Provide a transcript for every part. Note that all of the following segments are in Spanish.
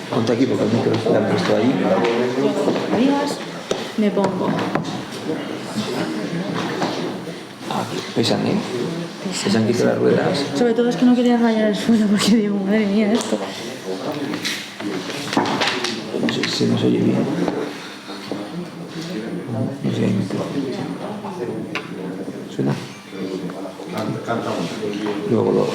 Ponte aquí porque el micro está puesto ahí. Adiós. Me pongo. Aquí, pesan, ¿eh? Pesan quito las ruedas. Sobre todo es que no quería rayar el suelo porque digo, madre mía, esto. No sé si nos oye bien. No sé, ¿suena? Luego lo...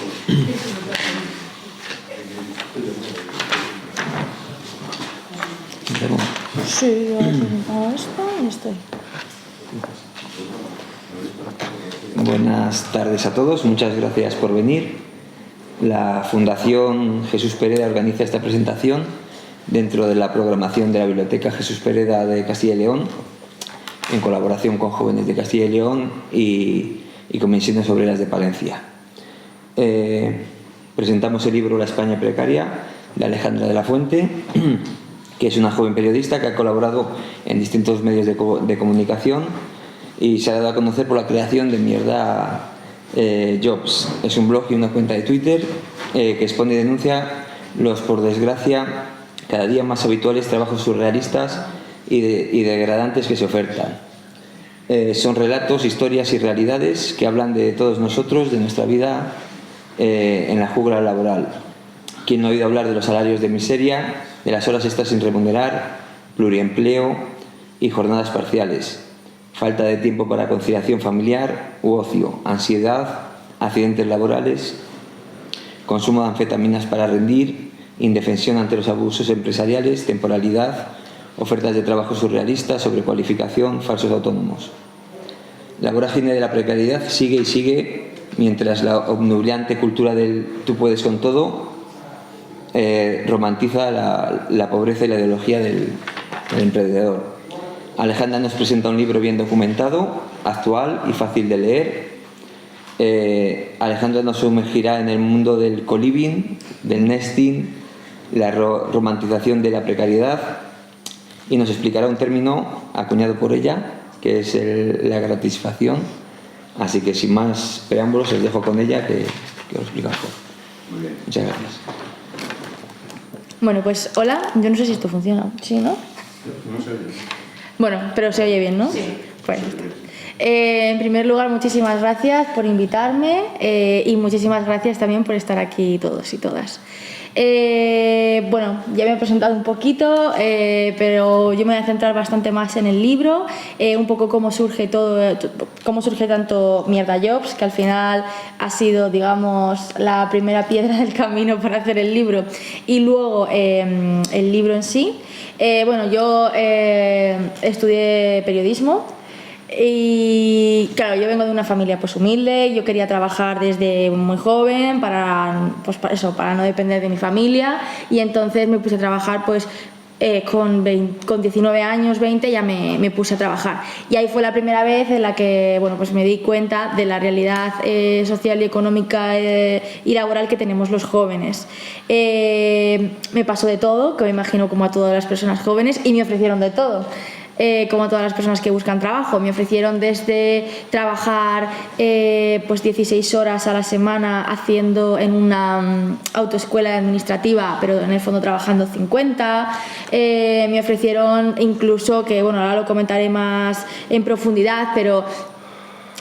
Sí, yo he presentado esto y estoy. Buenas tardes a todos, muchas gracias por venir. La Fundación Jesús Pereda organiza esta presentación dentro de la programación de la Biblioteca Jesús Pereda de Castilla y León, en colaboración con Jóvenes de Castilla y León y con Misiones Obreras de Palencia. Presentamos el libro La España precaria, de Alejandra de la Fuente, que es una joven periodista que ha colaborado en distintos medios de comunicación y se ha dado a conocer por la creación de Mierda Jobs. Es un blog y una cuenta de Twitter que expone y denuncia los, por desgracia, cada día más habituales trabajos surrealistas y degradantes que se ofertan. Son relatos, historias y realidades que hablan de todos nosotros, de nuestra vida en la jungla laboral. ¿Quién no ha oído hablar de los salarios de miseria, de las horas extras sin remunerar, pluriempleo y jornadas parciales? Falta de tiempo para conciliación familiar u ocio, ansiedad, accidentes laborales, consumo de anfetaminas para rendir, indefensión ante los abusos empresariales, temporalidad, ofertas de trabajo surrealistas, sobrecualificación, falsos autónomos. La vorágine de la precariedad sigue y sigue mientras la obnubilante cultura del tú puedes con todo romantiza la pobreza y la ideología del emprendedor. Alejandra nos presenta un libro bien documentado, actual y fácil de leer. Alejandra nos sumergirá en el mundo del co-living, del nesting, la romantización de la precariedad y nos explicará un término acuñado por ella, que es la gratisfacción. Así que sin más preámbulos os dejo con ella que os explica mejor. Muy bien. Muchas gracias. Bueno, pues hola, yo no sé si esto funciona, ¿sí, no? No se oye. Bueno, pero se oye bien, ¿no? Sí. Pues ya está. En primer lugar, muchísimas gracias por invitarme y muchísimas gracias también por estar aquí todos y todas. Bueno, ya me he presentado un poquito, pero yo me voy a centrar bastante más en el libro, un poco cómo surge todo, cómo surge tanto Mierda Jobs, que al final ha sido, digamos, la primera piedra del camino para hacer el libro, y luego el libro en sí. Bueno, yo estudié periodismo. Y claro, yo vengo de una familia pues humilde, yo quería trabajar desde muy joven para no depender de mi familia, y entonces me puse a trabajar pues con 19 años, 20 ya me puse a trabajar, y ahí fue la primera vez en la que bueno, pues me di cuenta de la realidad social y económica y laboral que tenemos los jóvenes. Me pasó de todo, que me imagino como a todas las personas jóvenes, y me ofrecieron de todo. Como a todas las personas que buscan trabajo, me ofrecieron desde trabajar pues 16 horas a la semana haciendo en una autoescuela administrativa, pero en el fondo trabajando 50. Me ofrecieron incluso, que bueno, ahora lo comentaré más en profundidad, pero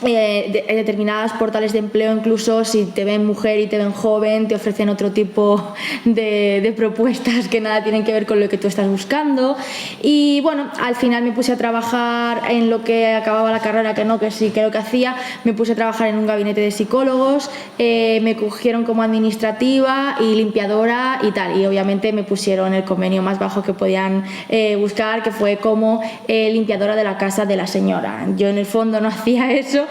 determinadas portales de empleo, incluso si te ven mujer y te ven joven, te ofrecen otro tipo de propuestas que nada tienen que ver con lo que tú estás buscando. Y bueno, al final me puse a trabajar en lo que acababa la carrera, que sí creo que hacía. Me puse a trabajar en un gabinete de psicólogos, me cogieron como administrativa y limpiadora y tal, y obviamente me pusieron el convenio más bajo que podían buscar, que fue como limpiadora de la casa de la señora. Yo en el fondo no hacía eso.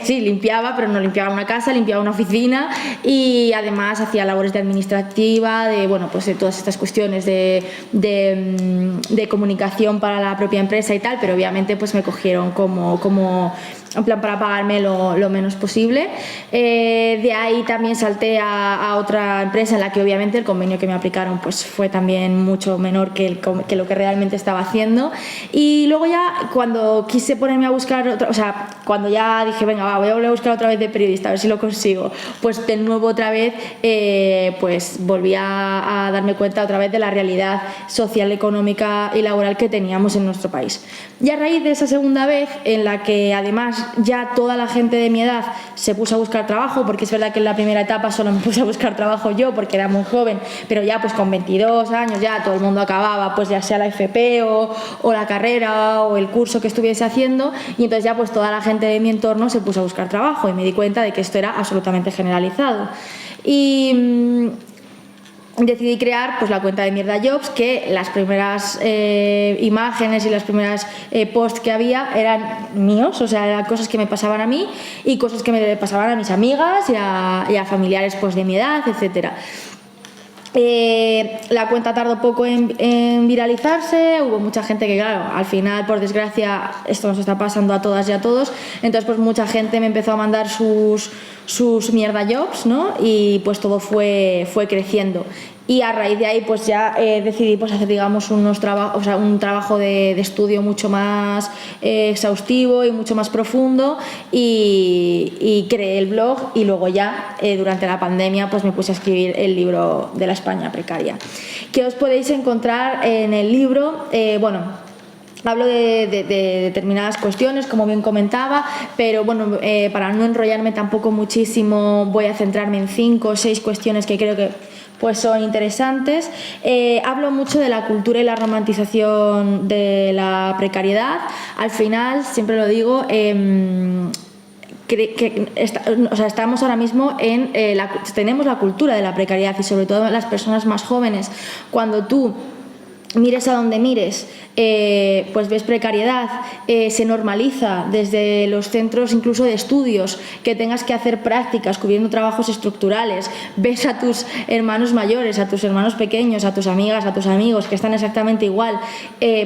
Sí, limpiaba, pero no limpiaba una casa, limpiaba una oficina, y además hacía labores de administrativa, de bueno, pues de todas estas cuestiones de comunicación para la propia empresa y tal, pero obviamente pues me cogieron como en plan para pagarme lo menos posible. De ahí también salté a otra empresa en la que obviamente el convenio que me aplicaron pues fue también mucho menor que lo que realmente estaba haciendo. Y luego ya cuando quise ponerme a buscar otra, o sea, cuando ya dije venga, voy a volver a buscar otra vez de periodista, a ver si lo consigo, pues de nuevo otra vez pues volví a darme cuenta otra vez de la realidad social, económica y laboral que teníamos en nuestro país. Y a raíz de esa segunda vez, en la que además ya toda la gente de mi edad se puso a buscar trabajo, porque es verdad que en la primera etapa solo me puse a buscar trabajo yo porque era muy joven, pero ya pues con 22 años ya todo el mundo acababa pues ya sea la FP o la carrera o el curso que estuviese haciendo, y entonces ya pues toda la gente de mi entorno se puso a buscar trabajo y me di cuenta de que esto era absolutamente generalizado. Y decidí crear pues la cuenta de Mierda Jobs, que las primeras imágenes y las primeras posts que había eran míos, o sea, eran cosas que me pasaban a mí y cosas que me pasaban a mis amigas y a familiares pues de mi edad, etcétera. La cuenta tardó poco en viralizarse, hubo mucha gente que, claro, al final, por desgracia, esto nos está pasando a todas y a todos, entonces pues mucha gente me empezó a mandar sus Mierda Jobs, ¿no? Y pues todo fue creciendo. Y a raíz de ahí pues ya decidí pues hacer, digamos, un trabajo de estudio mucho más exhaustivo y mucho más profundo, y creé el blog, y luego ya durante la pandemia pues me puse a escribir el libro de la España precaria, que os podéis encontrar en el libro. Hablo de determinadas cuestiones, como bien comentaba, pero bueno, para no enrollarme tampoco muchísimo, voy a centrarme en 5 o 6 cuestiones que creo que pues son interesantes. Hablo mucho de la cultura y la romantización de la precariedad. Al final, siempre lo digo, estamos ahora mismo tenemos la cultura de la precariedad, y sobre todo las personas más jóvenes, cuando tú mires a donde mires, pues ves precariedad, se normaliza desde los centros incluso de estudios, que tengas que hacer prácticas cubriendo trabajos estructurales, ves a tus hermanos mayores, a tus hermanos pequeños, a tus amigas, a tus amigos que están exactamente igual,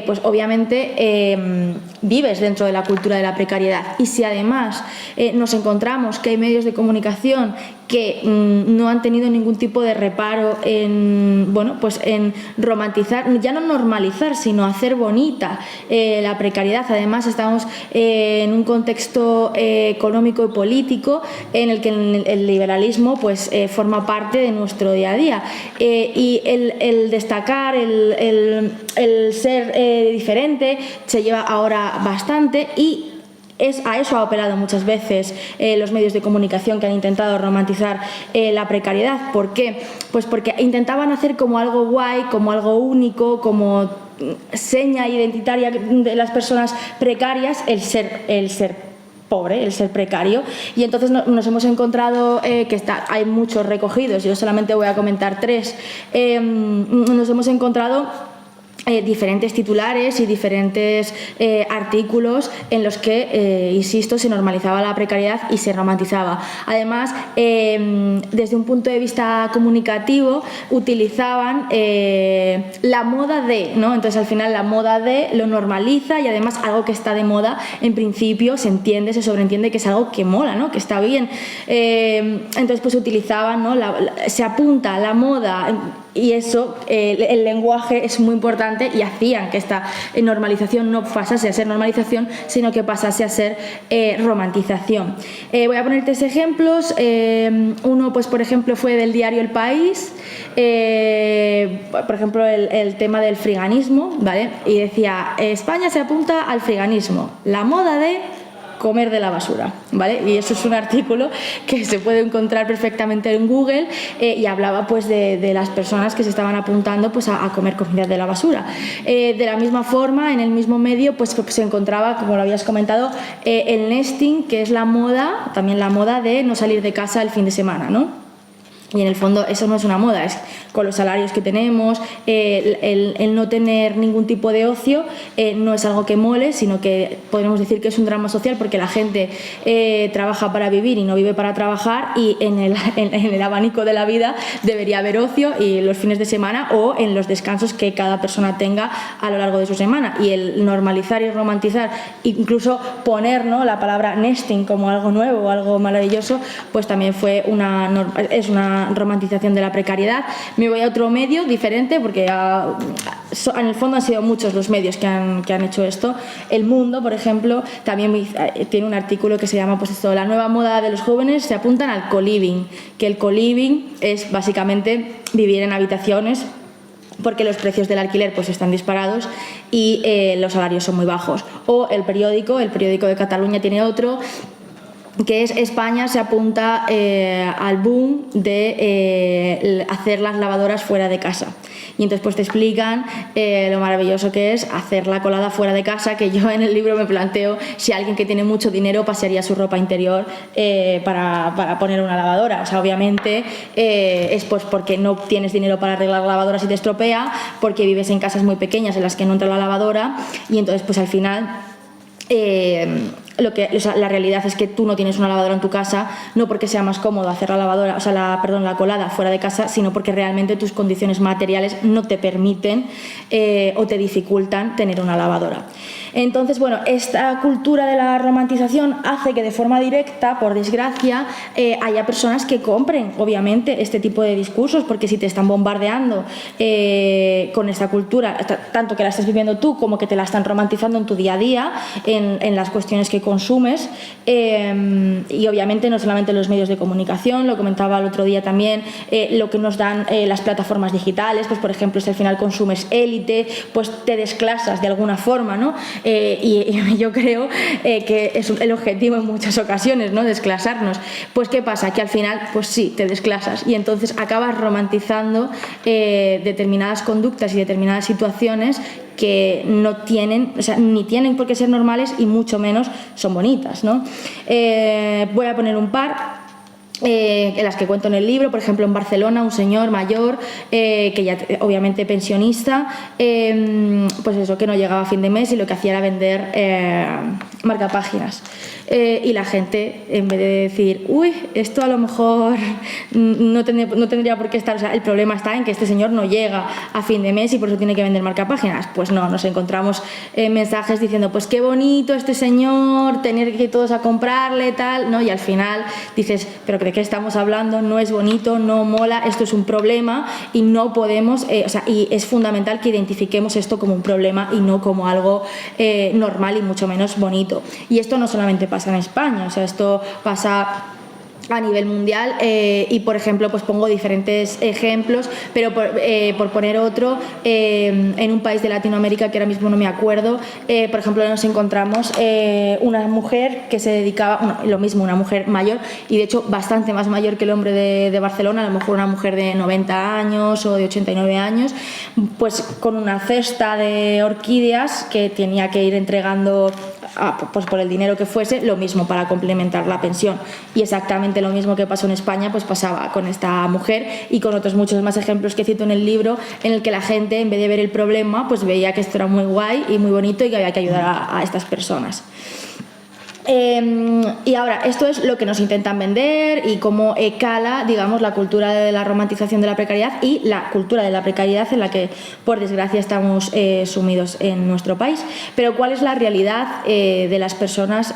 pues obviamente vives dentro de la cultura de la precariedad. Y si además nos encontramos que hay medios de comunicación que no han tenido ningún tipo de reparo en romantizar, ya no normalizar, sino hacer bonita la precariedad. Además estamos en un contexto económico y político en el que el liberalismo pues forma parte de nuestro día a día, y el destacar, el ser diferente se lleva ahora bastante, y a eso ha operado muchas veces los medios de comunicación, que han intentado romantizar la precariedad. ¿Por qué? Pues porque intentaban hacer como algo guay, como algo único, como seña identitaria de las personas precarias el ser pobre, el ser precario. Y entonces nos hemos encontrado hay muchos recogidos, yo solamente voy a comentar 3. Nos hemos encontrado diferentes titulares y diferentes artículos en los que, insisto, se normalizaba la precariedad y se romantizaba. Además, desde un punto de vista comunicativo, utilizaban la moda de, ¿no? Entonces, al final, la moda de lo normaliza, y además algo que está de moda, en principio, se sobreentiende que es algo que mola, ¿no? Que está bien. Entonces, pues utilizaban, ¿no? Se apunta a la moda, y eso, el lenguaje es muy importante, y hacían que esta normalización no pasase a ser normalización, sino que pasase a ser romantización. Voy a poner 3 ejemplos. Uno, pues por ejemplo, fue del diario El País, por ejemplo, el tema del friganismo, ¿vale? Y decía: España se apunta al friganismo, la moda de comer de la basura, ¿vale? Y eso es un artículo que se puede encontrar perfectamente en Google, y hablaba pues de las personas que se estaban apuntando pues a comer comida de la basura. De la misma forma, en el mismo medio pues se encontraba, como lo habías comentado, el nesting, que es también la moda de no salir de casa el fin de semana, ¿no? Y en el fondo eso no es una moda, es con los salarios que tenemos, el no tener ningún tipo de ocio no es algo que mole, sino que podemos decir que es un drama social, porque la gente trabaja para vivir y no vive para trabajar, y en el abanico de la vida debería haber ocio, y los fines de semana o en los descansos que cada persona tenga a lo largo de su semana. Y el normalizar y romantizar, incluso poner, ¿no?, la palabra nesting como algo nuevo o algo maravilloso, pues también es una romantización de la precariedad. Me voy a otro medio diferente, porque en el fondo han sido muchos los medios que han hecho esto. El Mundo, por ejemplo, también tiene un artículo que se llama, pues esto, la nueva moda de los jóvenes se apuntan al co-living, que el co-living es básicamente vivir en habitaciones, porque los precios del alquiler pues están disparados y los salarios son muy bajos. O el periódico de Cataluña tiene otro, que es España se apunta al boom de hacer las lavadoras fuera de casa. Y entonces pues te explican lo maravilloso que es hacer la colada fuera de casa, que yo en el libro me planteo si alguien que tiene mucho dinero pasearía su ropa interior para poner una lavadora. O sea, obviamente es pues porque no tienes dinero para arreglar la lavadora si te estropea, porque vives en casas muy pequeñas en las que no entra la lavadora, y entonces pues al final la realidad es que tú no tienes una lavadora en tu casa, no porque sea más cómodo hacer la colada fuera de casa, sino porque realmente tus condiciones materiales no te permiten o te dificultan tener una lavadora. Entonces, bueno, esta cultura de la romantización hace que de forma directa, por desgracia, haya personas que compren, obviamente, este tipo de discursos, porque si te están bombardeando con esta cultura, tanto que la estás viviendo tú como que te la están romantizando en tu día a día, en las cuestiones que consumes, y obviamente no solamente los medios de comunicación, lo comentaba el otro día también, lo que nos dan las plataformas digitales, pues por ejemplo, si al final consumes élite, pues te desclasas de alguna forma, ¿no? Y yo creo que es el objetivo en muchas ocasiones, ¿no?, desclasarnos. Pues ¿qué pasa? Que al final, pues sí, te desclasas, y entonces acabas romantizando determinadas conductas y determinadas situaciones que no tienen, o sea, ni tienen por qué ser normales, y mucho menos son bonitas, ¿no? Voy a poner un par en las que cuento en el libro. Por ejemplo, en Barcelona, un señor mayor que ya obviamente pensionista, pues eso, que no llegaba a fin de mes y lo que hacía era vender marcapáginas. Y la gente, en vez de decir, uy, esto a lo mejor no tendría por qué estar, o sea, el problema está en que este señor no llega a fin de mes y por eso tiene que vender marcapáginas, pues no, nos encontramos mensajes diciendo, pues qué bonito este señor, tener que ir todos a comprarle, tal, ¿no? Y al final dices, pero ¿de qué estamos hablando? No es bonito, no mola, esto es un problema, y no podemos, y es fundamental que identifiquemos esto como un problema y no como algo normal y mucho menos bonito. Y esto no solamente pasa en España, o sea, esto pasa a nivel mundial, y por ejemplo pues pongo diferentes ejemplos, pero por poner otro, en un país de Latinoamérica que ahora mismo no me acuerdo, por ejemplo nos encontramos una mujer que se dedicaba, lo mismo, una mujer mayor, y de hecho bastante más mayor que el hombre de Barcelona, a lo mejor una mujer de 90 años o de 89 años, pues con una cesta de orquídeas que tenía que ir entregando pues por el dinero que fuese, lo mismo para complementar la pensión. Y exactamente lo mismo que pasó en España, pues pasaba con esta mujer, y con otros muchos más ejemplos que cito en el libro, en el que la gente, en vez de ver el problema, pues veía que esto era muy guay y muy bonito y que había que ayudar a estas personas. Y ahora, esto es lo que nos intentan vender y cómo cala, digamos, la cultura de la romantización de la precariedad y la cultura de la precariedad en la que, por desgracia, estamos sumidos en nuestro país. Pero ¿cuál es la realidad de las personas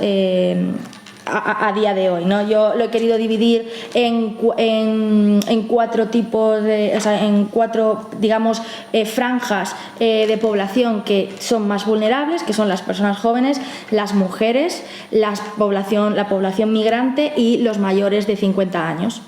a día de hoy, ¿no? Yo lo he querido dividir en cuatro tipos en cuatro, digamos, franjas de población que son más vulnerables, que son las personas jóvenes, las mujeres, la población migrante y los mayores de 50 años.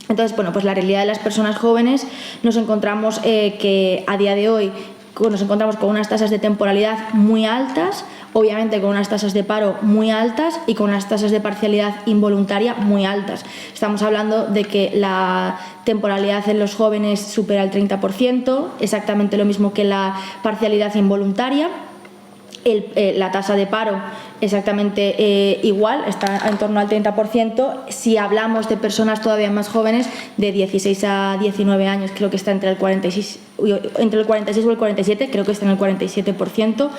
Entonces, bueno, pues la realidad de las personas jóvenes, nos encontramos que a día de hoy nos encontramos con unas tasas de temporalidad muy altas, obviamente con unas tasas de paro muy altas y con unas tasas de parcialidad involuntaria muy altas. Estamos hablando de que la temporalidad en los jóvenes supera el 30%, exactamente lo mismo que la parcialidad involuntaria. la tasa de paro exactamente igual, está en torno al 30%. Si hablamos de personas todavía más jóvenes, de 16 a 19 años, creo que está entre el 46 o el 47, creo que está en el 47%.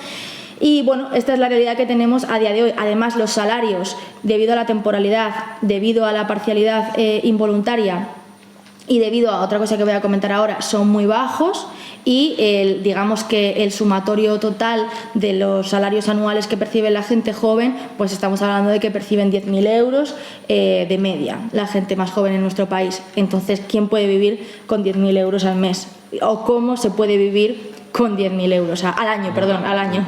Y bueno, esta es la realidad que tenemos a día de hoy. Además, los salarios, debido a la temporalidad, debido a la parcialidad involuntaria y debido a otra cosa que voy a comentar ahora, son muy bajos, y digamos que el sumatorio total de los salarios anuales que percibe la gente joven, pues estamos hablando de que perciben 10.000 euros de media, la gente más joven en nuestro país. Entonces, ¿quién puede vivir con 10.000 euros al mes? ¿O cómo se puede vivir con 10.000 euros? Al año, perdón, al año.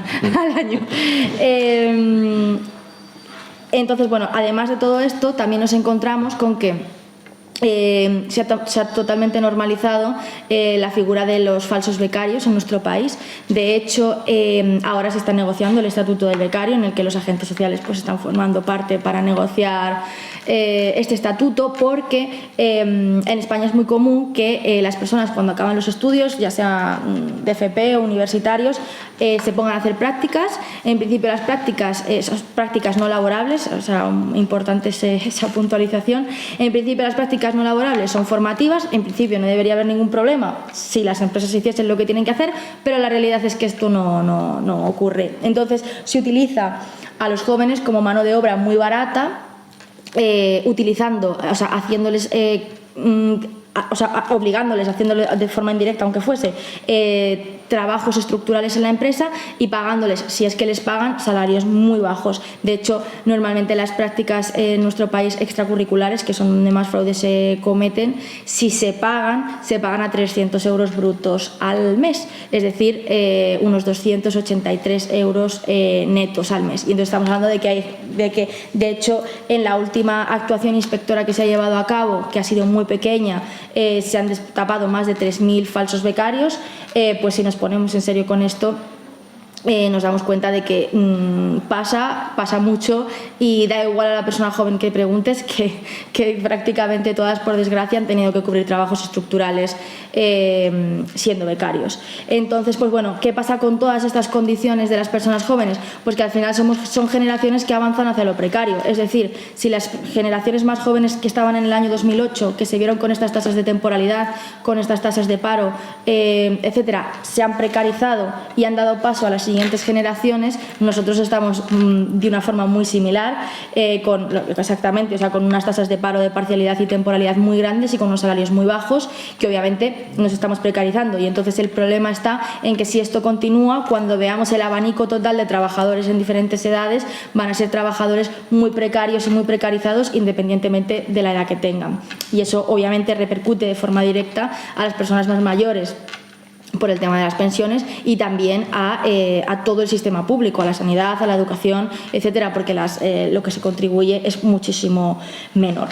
Entonces, bueno, además de todo esto, también nos encontramos con que se ha totalmente normalizado la figura de los falsos becarios en nuestro país. De hecho, ahora se está negociando el estatuto del becario, en el que los agentes sociales pues están formando parte para negociar este estatuto, porque en España es muy común que las personas, cuando acaban los estudios, ya sea de FP o universitarios, se pongan a hacer prácticas. En principio, las prácticas son prácticas no laborables, o sea, importante esa puntualización. En principio, las prácticas no laborables son formativas. En principio no debería haber ningún problema si las empresas hiciesen lo que tienen que hacer, pero la realidad es que esto no ocurre. Entonces, se utiliza a los jóvenes como mano de obra muy barata, haciéndoles obligándoles, haciéndoles de forma indirecta, aunque fuese, trabajos estructurales en la empresa, y pagándoles, si es que les pagan, salarios muy bajos. De hecho, normalmente las prácticas en nuestro país extracurriculares, que son donde más fraudes se cometen, si se pagan a 300 euros brutos al mes, es decir, unos 283 euros netos al mes. Y entonces estamos hablando de que, de hecho, en la última actuación inspectora que se ha llevado a cabo, que ha sido muy pequeña, se han destapado más de 3.000 falsos becarios. Pues si nos ponemos en serio con esto, nos damos cuenta de que pasa mucho, y da igual a la persona joven que preguntes, que prácticamente todas, por desgracia, han tenido que cubrir trabajos estructurales siendo becarios. Entonces, pues bueno, ¿qué pasa con todas estas condiciones de las personas jóvenes? Pues que al final son generaciones que avanzan hacia lo precario. Es decir, si las generaciones más jóvenes que estaban en el año 2008, que se vieron con estas tasas de temporalidad, con estas tasas de paro, etcétera, se han precarizado y han dado paso a las siguientes generaciones, nosotros estamos de una forma muy similar, con unas tasas de paro, de parcialidad y temporalidad muy grandes, y con unos salarios muy bajos, que obviamente nos estamos precarizando. Y entonces el problema está en que, si esto continúa, cuando veamos el abanico total de trabajadores en diferentes edades, van a ser trabajadores muy precarios y muy precarizados, independientemente de la edad que tengan. Y eso obviamente repercute de forma directa a las personas más mayores, por el tema de las pensiones, y también a todo el sistema público, a la sanidad, a la educación, etcétera, porque lo que se contribuye es muchísimo menor.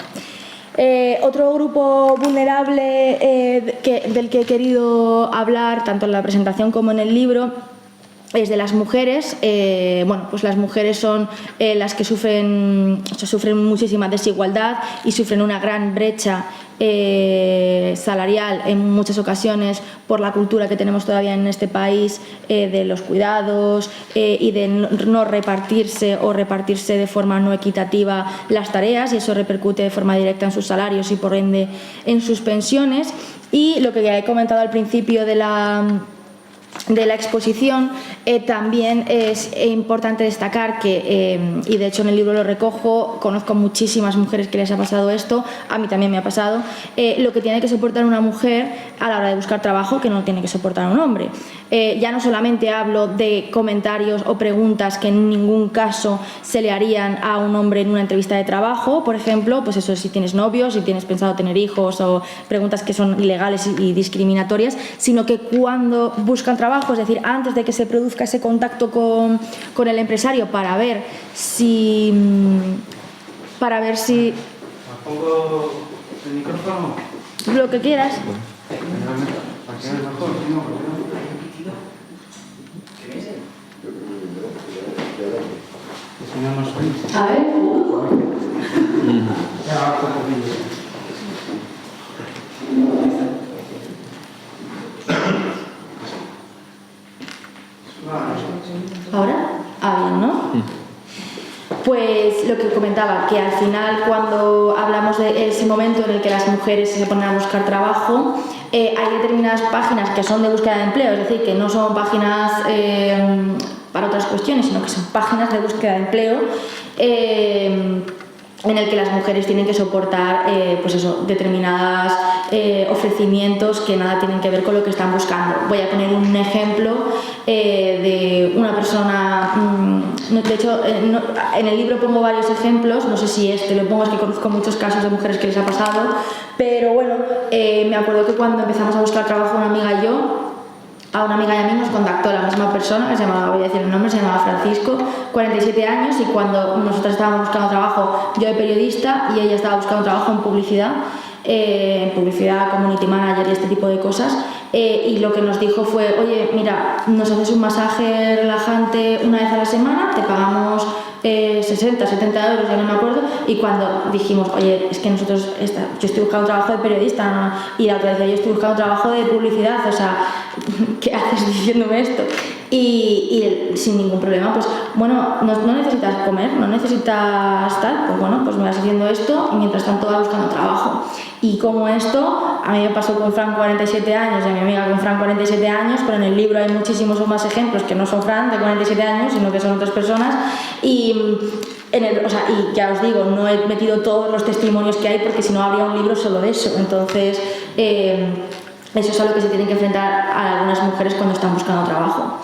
Otro grupo vulnerable del que he querido hablar, tanto en la presentación como en el libro, es de las mujeres. Pues las mujeres son las que sufren muchísima desigualdad y sufren una gran brecha salarial en muchas ocasiones, por la cultura que tenemos todavía en este país, de los cuidados, y de no repartirse, o repartirse de forma no equitativa las tareas, y eso repercute de forma directa en sus salarios y por ende en sus pensiones. Y lo que ya he comentado al principio de la exposición, también es importante destacar que, y de hecho en el libro lo recojo, conozco muchísimas mujeres que les ha pasado esto, a mí también me ha pasado, lo que tiene que soportar una mujer a la hora de buscar trabajo, que no tiene que soportar un hombre. Ya no solamente hablo de comentarios o preguntas que en ningún caso se le harían a un hombre en una entrevista de trabajo, por ejemplo, pues eso, si tienes novios, si tienes pensado tener hijos, o preguntas que son ilegales y discriminatorias, sino que cuando buscan trabajo, es decir, antes de que se produzca ese contacto con el empresario, para ver si ¿Pongo el micrófono? lo que quieras. A ver. ¿Ahora? Bien, ¿no? Pues lo que comentaba, que al final cuando hablamos de ese momento en el que las mujeres se ponen a buscar trabajo, hay determinadas páginas que son de búsqueda de empleo, es decir, que no son páginas para otras cuestiones, sino que son páginas de búsqueda de empleo en el que las mujeres tienen que soportar pues eso, determinados ofrecimientos que nada tienen que ver con lo que están buscando. Voy a poner un ejemplo de una persona, de hecho en el libro pongo varios ejemplos, no sé si este lo pongo, es que conozco muchos casos de mujeres que les ha pasado, pero bueno, me acuerdo que cuando empezamos a buscar trabajo una amiga y yo, a una amiga y a mí nos contactó la misma persona, que se llamaba, voy a decir el nombre, se llamaba Francisco, 47 años, y cuando nosotros estábamos buscando trabajo, yo de periodista y ella estaba buscando trabajo en publicidad, community manager y este tipo de cosas, y lo que nos dijo fue, oye, mira, nos haces un masaje relajante una vez a la semana, te pagamos 60, 70 euros, ya no me acuerdo, y cuando dijimos, oye, es que nosotros, yo estoy buscando trabajo de periodista, ¿no? Y la otra decía, yo estoy buscando trabajo de publicidad, o sea, ¿qué haces diciéndome esto? Y sin ningún problema, pues bueno, no necesitas comer, no necesitas tal, pues bueno, pues me vas haciendo esto y mientras tanto vas buscando trabajo. Y como esto, a mí me pasó con Fran 47 años y a mi amiga con Fran 47 años, pero en el libro hay muchísimos más ejemplos que no son Fran de 47 años, sino que son otras personas. Y ya os digo, no he metido todos los testimonios que hay porque si no habría un libro solo de eso. Entonces, eso es a lo que se tienen que enfrentar a algunas mujeres cuando están buscando trabajo.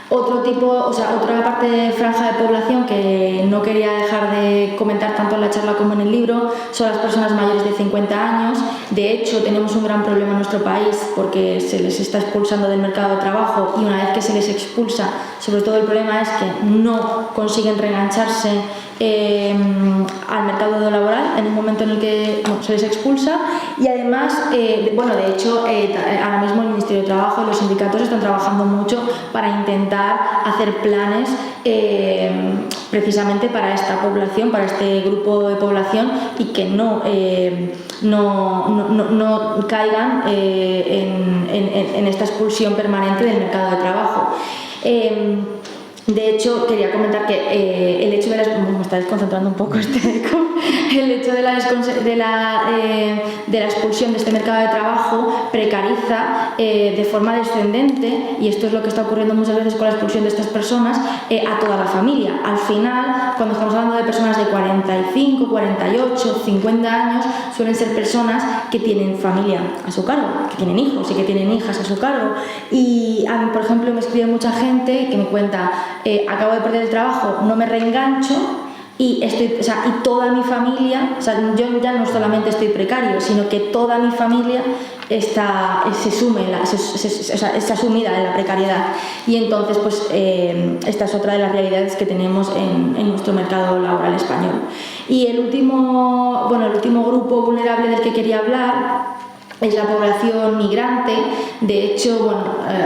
Otra parte de franja de población que no quería dejar de comentar tanto en la charla como en el libro son las personas mayores de 50 años. De hecho, tenemos un gran problema en nuestro país porque se les está expulsando del mercado de trabajo y una vez que se les expulsa, sobre todo el problema es que no consiguen reengancharse al mercado laboral en un momento en el que se les expulsa y además, de hecho, ahora mismo el Ministerio de Trabajo y los sindicatos están trabajando mucho para intentar hacer planes precisamente para esta población, para este grupo de población y que no caigan en esta expulsión permanente del mercado de trabajo. De hecho, quería comentar que el hecho de me está desconcentrando un poco el hecho de la expulsión de este mercado de trabajo precariza de forma descendente, y esto es lo que está ocurriendo muchas veces con la expulsión de estas personas, a toda la familia. Al final, cuando estamos hablando de personas de 45, 48, 50 años, suelen ser personas que tienen familia a su cargo, que tienen hijos y que tienen hijas a su cargo. Y a mí, por ejemplo, me escribe mucha gente que me cuenta, acabo de perder el trabajo, no me reengancho y toda mi familia, yo ya no solamente estoy precario, sino que toda mi familia está sumida en la precariedad. Y entonces, pues esta es otra de las realidades que tenemos en nuestro mercado laboral español. Y el último grupo vulnerable del que quería hablar es la población migrante. De hecho,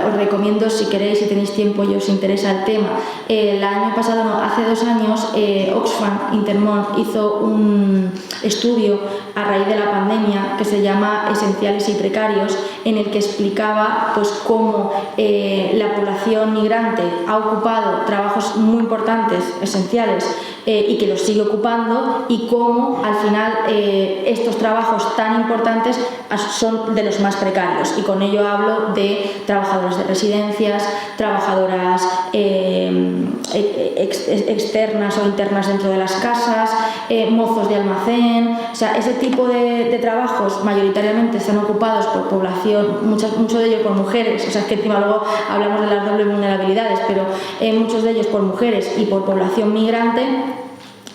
os recomiendo, si queréis, si tenéis tiempo y os interesa el tema, hace 2 años, Oxfam Intermón hizo un estudio a raíz de la pandemia que se llama Esenciales y Precarios, en el que explicaba pues cómo la población migrante ha ocupado trabajos muy importantes, esenciales, y que los sigue ocupando, y cómo al final estos trabajos tan importantes son de los más precarios, y con ello hablo de trabajadoras de residencias, trabajadoras externas o internas dentro de las casas, mozos de almacén. O sea, ese tipo de trabajos mayoritariamente están ocupados por población, mucho de ellos por mujeres, o sea, es que encima luego hablamos de las dobles vulnerabilidades, pero muchos de ellos por mujeres y por población migrante,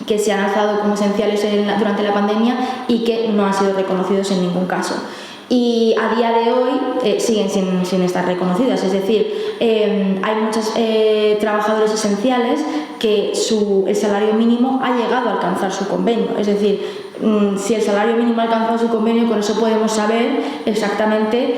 que se han alzado como esenciales durante la pandemia y que no han sido reconocidos en ningún caso. Y a día de hoy siguen sin estar reconocidas, es decir, hay muchos trabajadores esenciales que el salario mínimo ha llegado a alcanzar su convenio, es decir, si el salario mínimo ha alcanzado su convenio, con eso podemos saber exactamente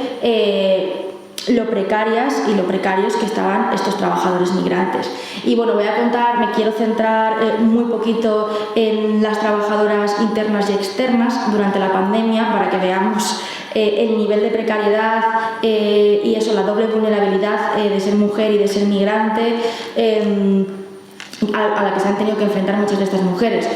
lo precarias y lo precarios que estaban estos trabajadores migrantes. Y bueno, voy a contar, me quiero centrar muy poquito en las trabajadoras internas y externas durante la pandemia para que veamos el nivel de precariedad y eso, la doble vulnerabilidad de ser mujer y de ser migrante, a la que se han tenido que enfrentar muchas de estas mujeres,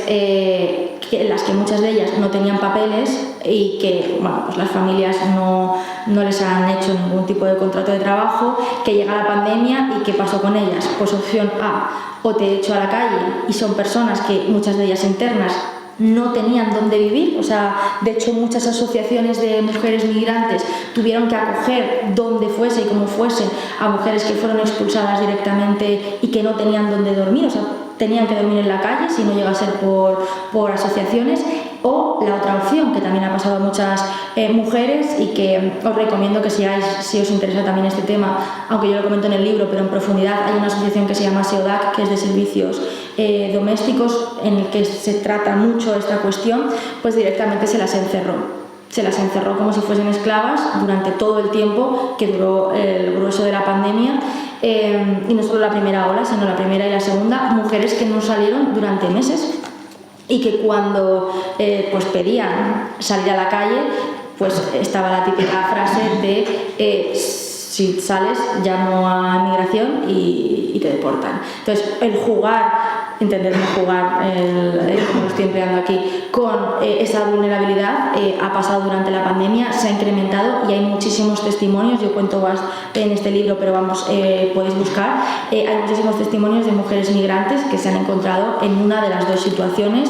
en las que muchas de ellas no tenían papeles y que bueno, pues las familias no les han hecho ningún tipo de contrato de trabajo, que llega la pandemia y ¿qué pasó con ellas? Pues opción A, o te echo a la calle, y son personas que muchas de ellas internas no tenían dónde vivir, o sea, de hecho muchas asociaciones de mujeres migrantes tuvieron que acoger donde fuese y como fuese a mujeres que fueron expulsadas directamente y que no tenían dónde dormir, o sea, tenían que dormir en la calle si no llega a ser por asociaciones. O la otra opción, que también ha pasado a muchas mujeres y que os recomiendo que sigáis si os interesa también este tema, aunque yo lo comento en el libro, pero en profundidad. Hay una asociación que se llama SEODAC, que es de servicios domésticos, en el que se trata mucho esta cuestión, pues directamente se las encerró como si fuesen esclavas durante todo el tiempo que duró el grueso de la pandemia, y no solo la primera ola, sino la primera y la segunda, mujeres que no salieron durante meses y que cuando pues pedían salir a la calle, pues estaba la típica frase de si sales llamo a migración y te deportan. Entonces el entenderme jugar, como lo estoy empleando aquí, con esa vulnerabilidad ha pasado durante la pandemia, se ha incrementado y hay muchísimos testimonios. Yo cuento más en este libro, pero vamos, podéis buscar. Hay muchísimos testimonios de mujeres migrantes que se han encontrado en una de las dos situaciones,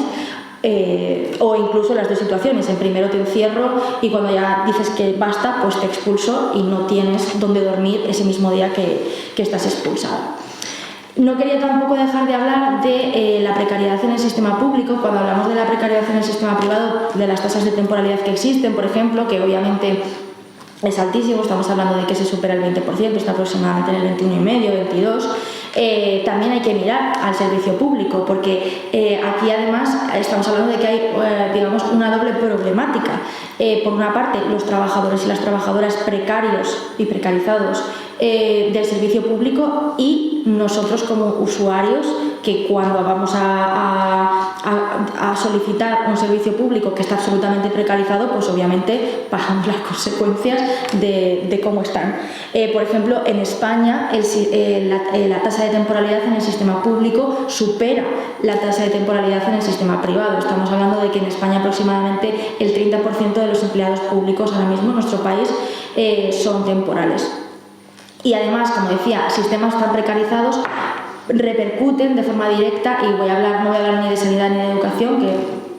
o incluso las dos situaciones. En primero te encierro y cuando ya dices que basta, pues te expulso y no tienes dónde dormir ese mismo día que estás expulsada. No quería tampoco dejar de hablar de la precariedad en el sistema público. Cuando hablamos de la precariedad en el sistema privado, de las tasas de temporalidad que existen, por ejemplo, que obviamente es altísimo, estamos hablando de que se supera el 20%, está aproximadamente en el 21,5%, 22%. También hay que mirar al servicio público, porque aquí además estamos hablando de que hay digamos una doble problemática. Por una parte, los trabajadores y las trabajadoras precarios y precarizados del servicio público, y nosotros como usuarios, que cuando vamos a solicitar un servicio público que está absolutamente precarizado, pues obviamente pagamos las consecuencias de cómo están. Por ejemplo, en España la tasa de temporalidad en el sistema público supera la tasa de temporalidad en el sistema privado. Estamos hablando de que en España aproximadamente el 30% de los empleados públicos ahora mismo en nuestro país son temporales. Y además, como decía, sistemas tan precarizados repercuten de forma directa, y no voy a hablar ni de sanidad ni de educación, que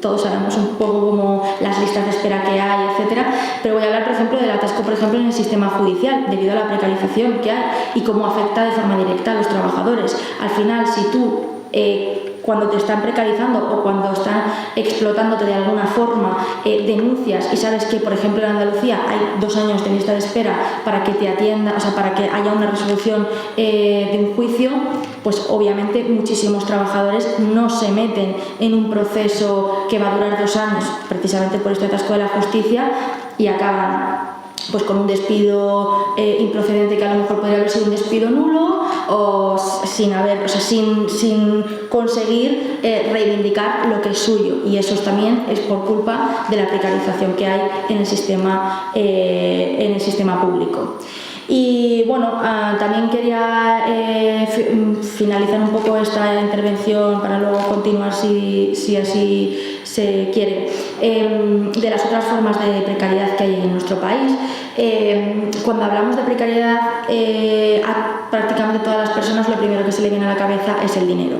todos sabemos un poco como las listas de espera que hay, etcétera, pero voy a hablar, por ejemplo, del atasco, por ejemplo, en el sistema judicial, debido a la precarización que hay y cómo afecta de forma directa a los trabajadores. Al final, si tú cuando te están precarizando o cuando están explotándote de alguna forma, denuncias y sabes que, por ejemplo, en Andalucía hay 2 años de lista de espera para que te atienda, o sea, para que haya una resolución de un juicio, pues obviamente muchísimos trabajadores no se meten en un proceso que va a durar 2 años, precisamente por este atasco de la justicia, y acaban pues con un despido improcedente, que a lo mejor podría haber sido un despido nulo, o sin conseguir reivindicar lo que es suyo, y eso también es por culpa de la precarización que hay en el sistema público. Y bueno, también quería finalizar un poco esta intervención para luego continuar si así se quiere, de las otras formas de precariedad que hay en nuestro país. Cuando hablamos de precariedad, a prácticamente todas las personas lo primero que se le viene a la cabeza es el dinero.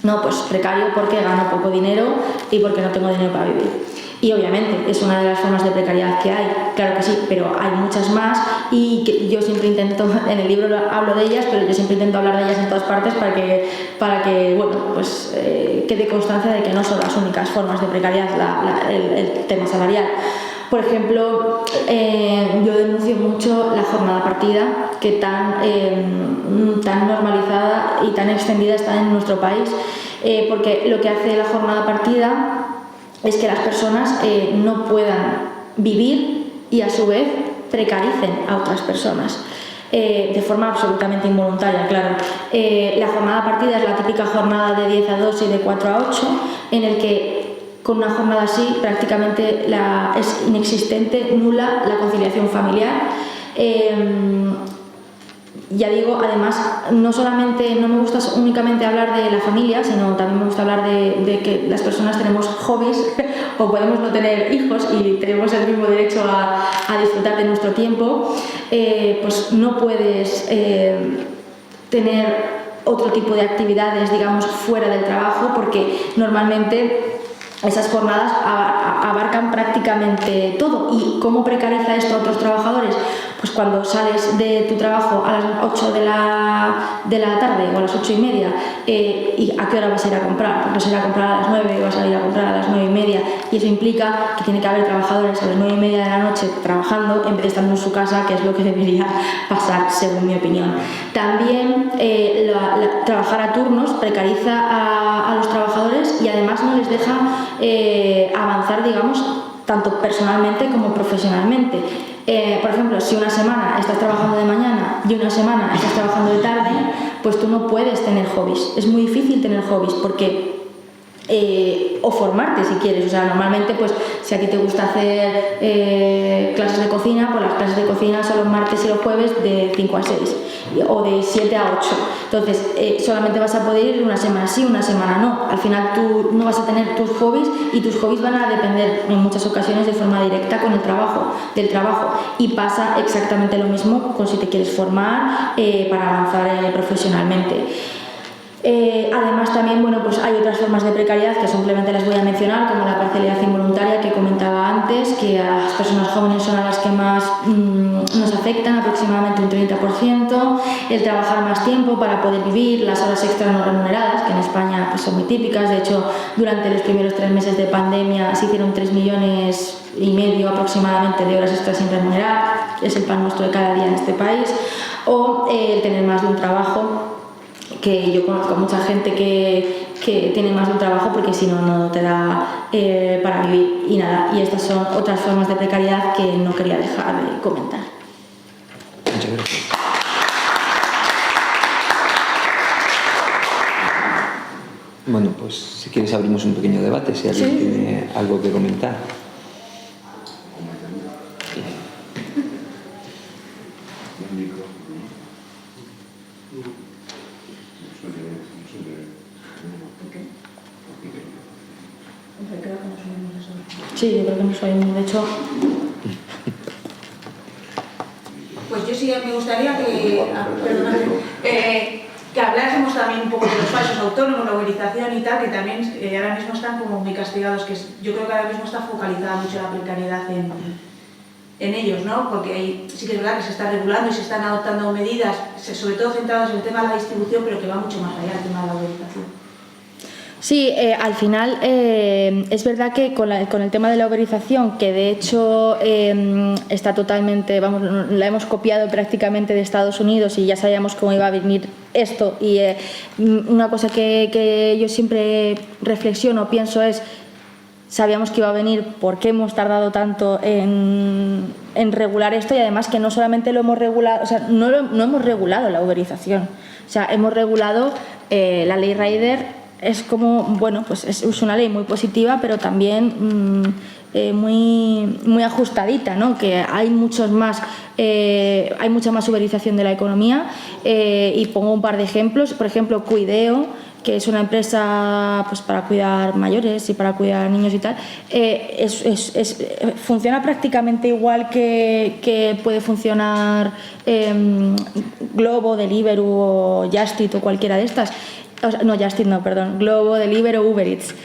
No, pues precario porque gano poco dinero y porque no tengo dinero para vivir. Y obviamente es una de las formas de precariedad que hay, claro que sí, pero hay muchas más, y que yo siempre intento, en el libro hablo de ellas, pero yo siempre intento hablar de ellas en todas partes para que bueno, pues quede constancia de que no son las únicas formas de precariedad el tema salarial. Por ejemplo, yo denuncio mucho la jornada partida, que tan normalizada y tan extendida está en nuestro país, porque lo que hace la jornada partida es que las personas no puedan vivir y a su vez precaricen a otras personas. De forma absolutamente involuntaria, claro. La jornada partida es la típica jornada de 10 a 2 y de 4 a 8, en el que con una jornada así prácticamente es inexistente, nula la conciliación familiar. Ya digo, además, no me gusta únicamente hablar de la familia, sino también me gusta hablar de que las personas tenemos hobbies o podemos no tener hijos y tenemos el mismo derecho a disfrutar de nuestro tiempo. Pues no puedes tener otro tipo de actividades, digamos, fuera del trabajo, porque normalmente esas jornadas abarcan prácticamente todo. ¿Y cómo precariza esto a otros trabajadores? Pues cuando sales de tu trabajo a las 8 de la tarde o a las 8:30, ¿y a qué hora vas a ir a comprar? Pues vas a ir a comprar a las 9, vas a ir a comprar a las 9:30, y eso implica que tiene que haber trabajadores a las 9:30 de la noche trabajando en vez de estando en su casa, que es lo que debería pasar, según mi opinión. También trabajar a turnos precariza a los trabajadores y además no les deja avanzar, digamos, tanto personalmente como profesionalmente. Por ejemplo, si una semana estás trabajando de mañana y una semana estás trabajando de tarde, pues tú no puedes tener hobbies. Es muy difícil tener hobbies porque o formarte si quieres. O sea, normalmente, pues si a ti te gusta hacer clases de cocina, pues las clases de cocina son los martes y los jueves de 5 a 6 o de 7 a 8. Entonces, solamente vas a poder ir una semana sí, una semana no. Al final tú no vas a tener tus hobbies y tus hobbies van a depender en muchas ocasiones de forma directa del trabajo. Y pasa exactamente lo mismo con si te quieres formar para avanzar profesionalmente. Además también, bueno, pues hay otras formas de precariedad que simplemente las voy a mencionar, como la parcialidad involuntaria que comentaba antes, que a las personas jóvenes son a las que más nos afectan, aproximadamente un 30%, el trabajar más tiempo para poder vivir, las horas extras no remuneradas, que en España pues, son muy típicas. De hecho, durante los primeros 3 meses de pandemia se hicieron 3,5 millones aproximadamente de horas extras sin remunerar, es el pan nuestro de cada día en este país, o el tener más de un trabajo, que yo conozco a mucha gente que tiene más de un trabajo porque si no, no te da para vivir y nada. Y estas son otras formas de precariedad que no quería dejar de comentar. Muchas gracias. Bueno, pues si quieres abrimos un pequeño debate, si alguien tiene algo que comentar. Sí, yo creo que no soy de hecho. Pues yo sí me gustaría que hablásemos también un poco de los falsos autónomos, la uberización y tal, que también ahora mismo están como muy castigados, yo creo que ahora mismo está focalizada mucho la precariedad en ellos, ¿no? Porque sí que es verdad que se está regulando y se están adoptando medidas, sobre todo centradas en el tema de la distribución, pero que va mucho más allá del tema de la uberización. Sí, al final es verdad que con el tema de la uberización, que de hecho está totalmente, vamos, la hemos copiado prácticamente de Estados Unidos y ya sabíamos cómo iba a venir esto, y una cosa que yo siempre reflexiono, pienso es, sabíamos que iba a venir, ¿por qué hemos tardado tanto en regular esto? Y además que no solamente lo hemos regulado, o sea, no hemos regulado la uberización, o sea, hemos regulado la ley Rider. Es como, bueno, pues es una ley muy positiva, pero también muy ajustadita, ¿no? Que hay mucha más uberización de la economía, y pongo un par de ejemplos. Por ejemplo, Cuideo, que es una empresa pues para cuidar mayores y para cuidar niños y tal, funciona prácticamente igual que puede funcionar Globo, Deliveroo o Just Eat o cualquiera de estas. Globo, Deliveroo, Uber Eats.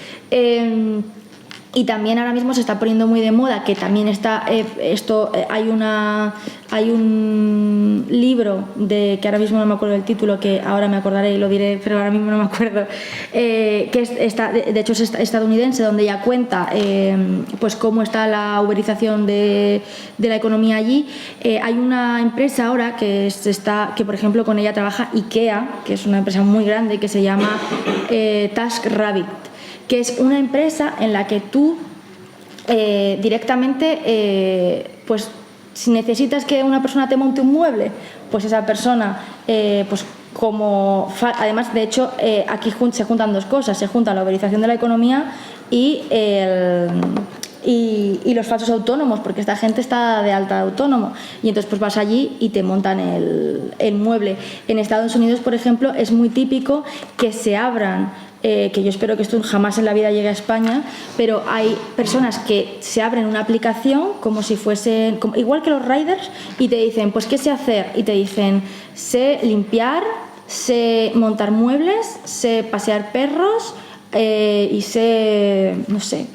Y también ahora mismo se está poniendo muy de moda, que también está hay un libro que ahora mismo no me acuerdo del título, que ahora me acordaré y lo diré, pero ahora mismo no me acuerdo, de hecho es estadounidense, donde ya cuenta pues cómo está la uberización de la economía allí. Hay una empresa ahora que por ejemplo con ella trabaja IKEA, que es una empresa muy grande, que se llama TaskRabbit, que es una empresa en la que tú directamente pues si necesitas que una persona te monte un mueble, pues esa persona, pues además, de hecho, aquí se juntan dos cosas, se junta la uberización de la economía y los falsos autónomos, porque esta gente está de alta de autónomo y entonces pues vas allí y te montan el mueble. En Estados Unidos, por ejemplo, es muy típico que se abran, que yo espero que esto jamás en la vida llegue a España, pero hay personas que se abren una aplicación como si fuesen, igual que los riders, y te dicen, pues ¿qué sé hacer? Y te dicen, sé limpiar, sé montar muebles, sé pasear perros y sé, no sé,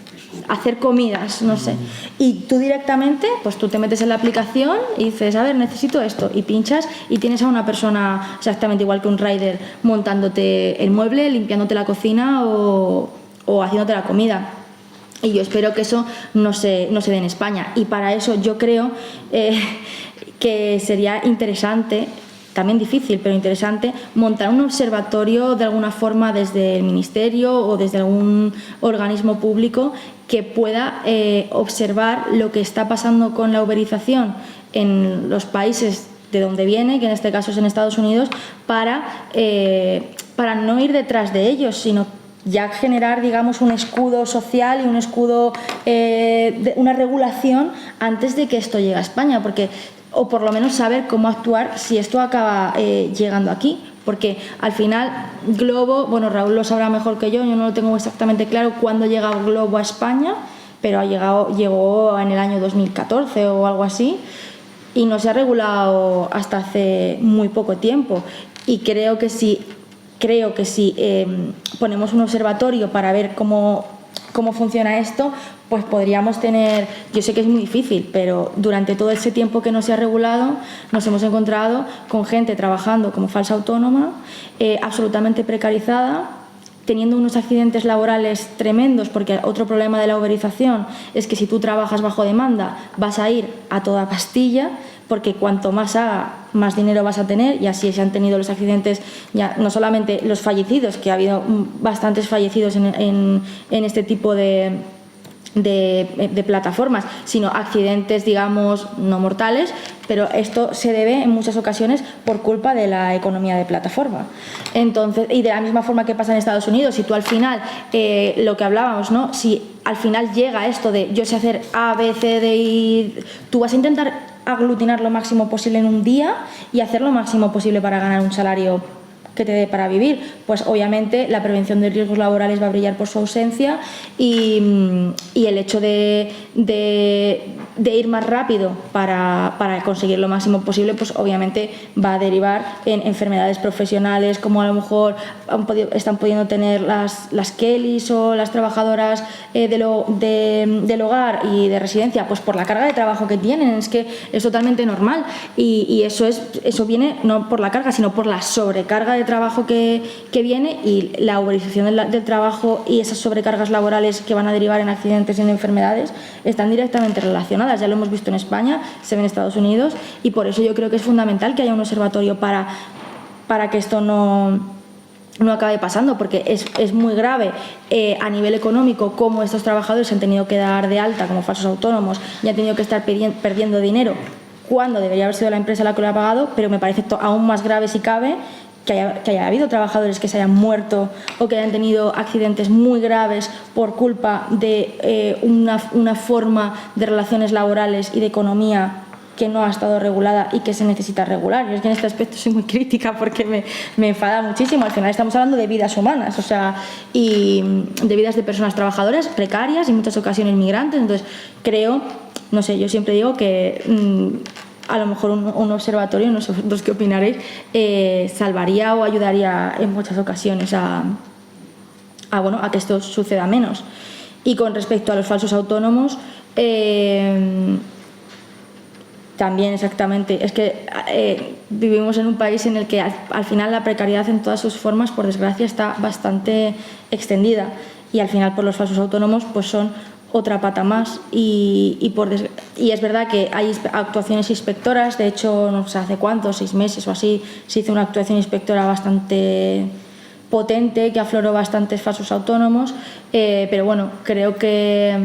hacer comidas, no sé. Y tú directamente, pues tú te metes en la aplicación y dices, a ver, necesito esto, y pinchas y tienes a una persona exactamente igual que un rider montándote el mueble, limpiándote la cocina o haciéndote la comida. Y yo espero que eso no se dé en España. Y para eso yo creo que sería interesante, también difícil, pero interesante, montar un observatorio de alguna forma desde el Ministerio o desde algún organismo público que pueda observar lo que está pasando con la uberización en los países de donde viene, que en este caso es en Estados Unidos, para no ir detrás de ellos, sino ya generar, digamos, un escudo social y un escudo, una regulación antes de que esto llegue a España, o por lo menos saber cómo actuar si esto acaba llegando aquí, porque al final Glovo, bueno, Raúl lo sabrá mejor que yo no lo tengo exactamente claro cuándo llega Glovo a España, pero llegó en el año 2014 o algo así, y no se ha regulado hasta hace muy poco tiempo. Y creo que si ponemos un observatorio para ver cómo funciona esto, pues podríamos tener, yo sé que es muy difícil, pero durante todo ese tiempo que no se ha regulado nos hemos encontrado con gente trabajando como falsa autónoma, absolutamente precarizada, teniendo unos accidentes laborales tremendos, porque otro problema de la uberización es que si tú trabajas bajo demanda vas a ir a toda pastilla, porque cuanto más haga, más dinero vas a tener, y así se han tenido los accidentes, ya no solamente los fallecidos, que ha habido bastantes fallecidos en este tipo de plataformas, sino accidentes, digamos, no mortales, pero esto se debe en muchas ocasiones por culpa de la economía de plataforma. Entonces, y de la misma forma que pasa en Estados Unidos, si tú al final, lo que hablábamos, ¿no? Si al final llega esto de yo sé hacer A, B, C, D, I, tú vas a intentar aglutinar lo máximo posible en un día y hacer lo máximo posible para ganar un salario que te dé para vivir, pues obviamente la prevención de riesgos laborales va a brillar por su ausencia, y el hecho de ir más rápido para conseguir lo máximo posible, pues obviamente va a derivar en enfermedades profesionales, como a lo mejor están pudiendo tener las Kellys o las trabajadoras del hogar y de residencia, pues por la carga de trabajo que tienen. Es que es totalmente normal, y eso viene no por la carga, sino por la sobrecarga de trabajo que viene, y la uberización del trabajo y esas sobrecargas laborales que van a derivar en accidentes y en enfermedades están directamente relacionadas. Ya lo hemos visto en España, se ve en Estados Unidos, y por eso yo creo que es fundamental que haya un observatorio para que esto no acabe pasando, porque es muy grave a nivel económico cómo estos trabajadores se han tenido que dar de alta como falsos autónomos y han tenido que estar perdiendo dinero cuando debería haber sido la empresa la que lo ha pagado, pero me parece aún más grave, si cabe, que haya habido trabajadores que se hayan muerto o que hayan tenido accidentes muy graves por culpa de una forma de relaciones laborales y de economía que no ha estado regulada y que se necesita regular. Yo es que en este aspecto soy muy crítica porque me enfada muchísimo. Al final estamos hablando de vidas humanas, o sea, y de vidas de personas trabajadoras precarias y en muchas ocasiones migrantes. Entonces creo, no sé, yo siempre digo que a lo mejor un observatorio, no sé vosotros qué opinaréis, salvaría o ayudaría en muchas ocasiones a que esto suceda menos. Y con respecto a los falsos autónomos, también exactamente, es que vivimos en un país en el que al final la precariedad en todas sus formas, por desgracia, está bastante extendida, y al final por los falsos autónomos pues son otra pata más, y es verdad que hay actuaciones inspectoras. De hecho, no sé hace cuántos, 6 meses o así, se hizo una actuación inspectora bastante potente que afloró bastantes falsos autónomos, pero bueno, creo que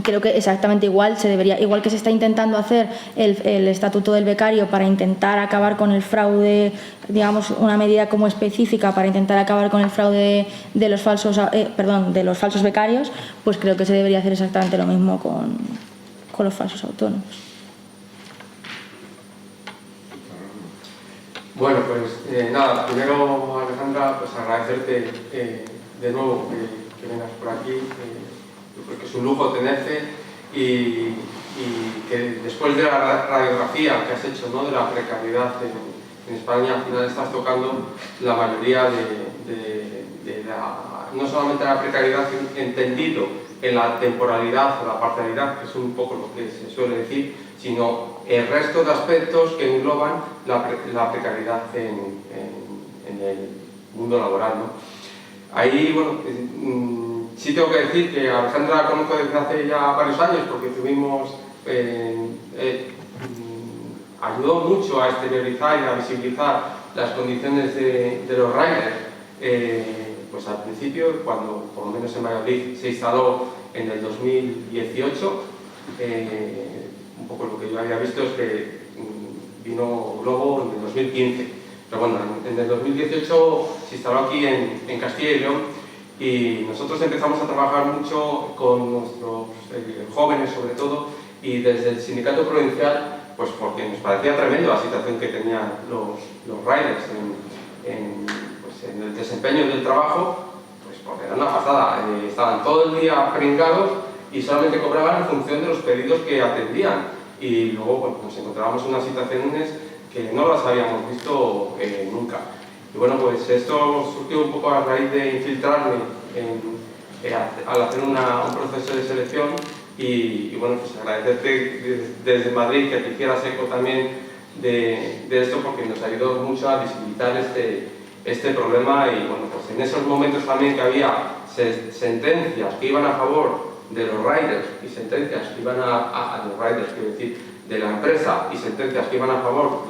Creo que exactamente igual se debería, igual que se está intentando hacer el estatuto del becario para intentar acabar con el fraude, digamos una medida como específica para intentar acabar con el fraude de los falsos, de los falsos becarios, pues creo que se debería hacer exactamente lo mismo con los falsos autónomos. Bueno, pues nada, primero Alejandra, pues agradecerte de nuevo que vengas por aquí, porque es un lujo tenerte y que después de la radiografía que has hecho, ¿no?, de la precariedad en España, al final estás tocando la mayoría no solamente la precariedad entendido en la temporalidad o la parcialidad, que es un poco lo que se suele decir, sino el resto de aspectos que engloban la precariedad en el mundo laboral, ¿no? Ahí, bueno, sí tengo que decir que a Alejandra la conozco desde hace ya varios años, porque ayudó mucho a exteriorizar y a visibilizar las condiciones de los riders, pues al principio, cuando por lo menos en Valladolid se instaló en el 2018, un poco lo que yo había visto es que vino Globo en el 2015, pero bueno, en el 2018 se instaló aquí en Castilla y León y nosotros empezamos a trabajar mucho con nuestros jóvenes sobre todo y desde el sindicato provincial, pues porque nos parecía tremendo la situación que tenían los riders en el desempeño del trabajo, pues porque era una pasada, estaban todo el día pringados y solamente cobraban en función de los pedidos que atendían y luego bueno, nos encontrábamos en unas situaciones que no las habíamos visto nunca. Y bueno, pues esto surgió un poco a raíz de infiltrarme al hacer un proceso de selección y bueno, pues agradecerte desde Madrid que te hicieras eco también de esto porque nos ayudó mucho a visibilizar este problema y bueno, pues en esos momentos también que había sentencias que iban a favor de los riders y sentencias que iban a los riders, quiero decir, de la empresa y sentencias que iban a favor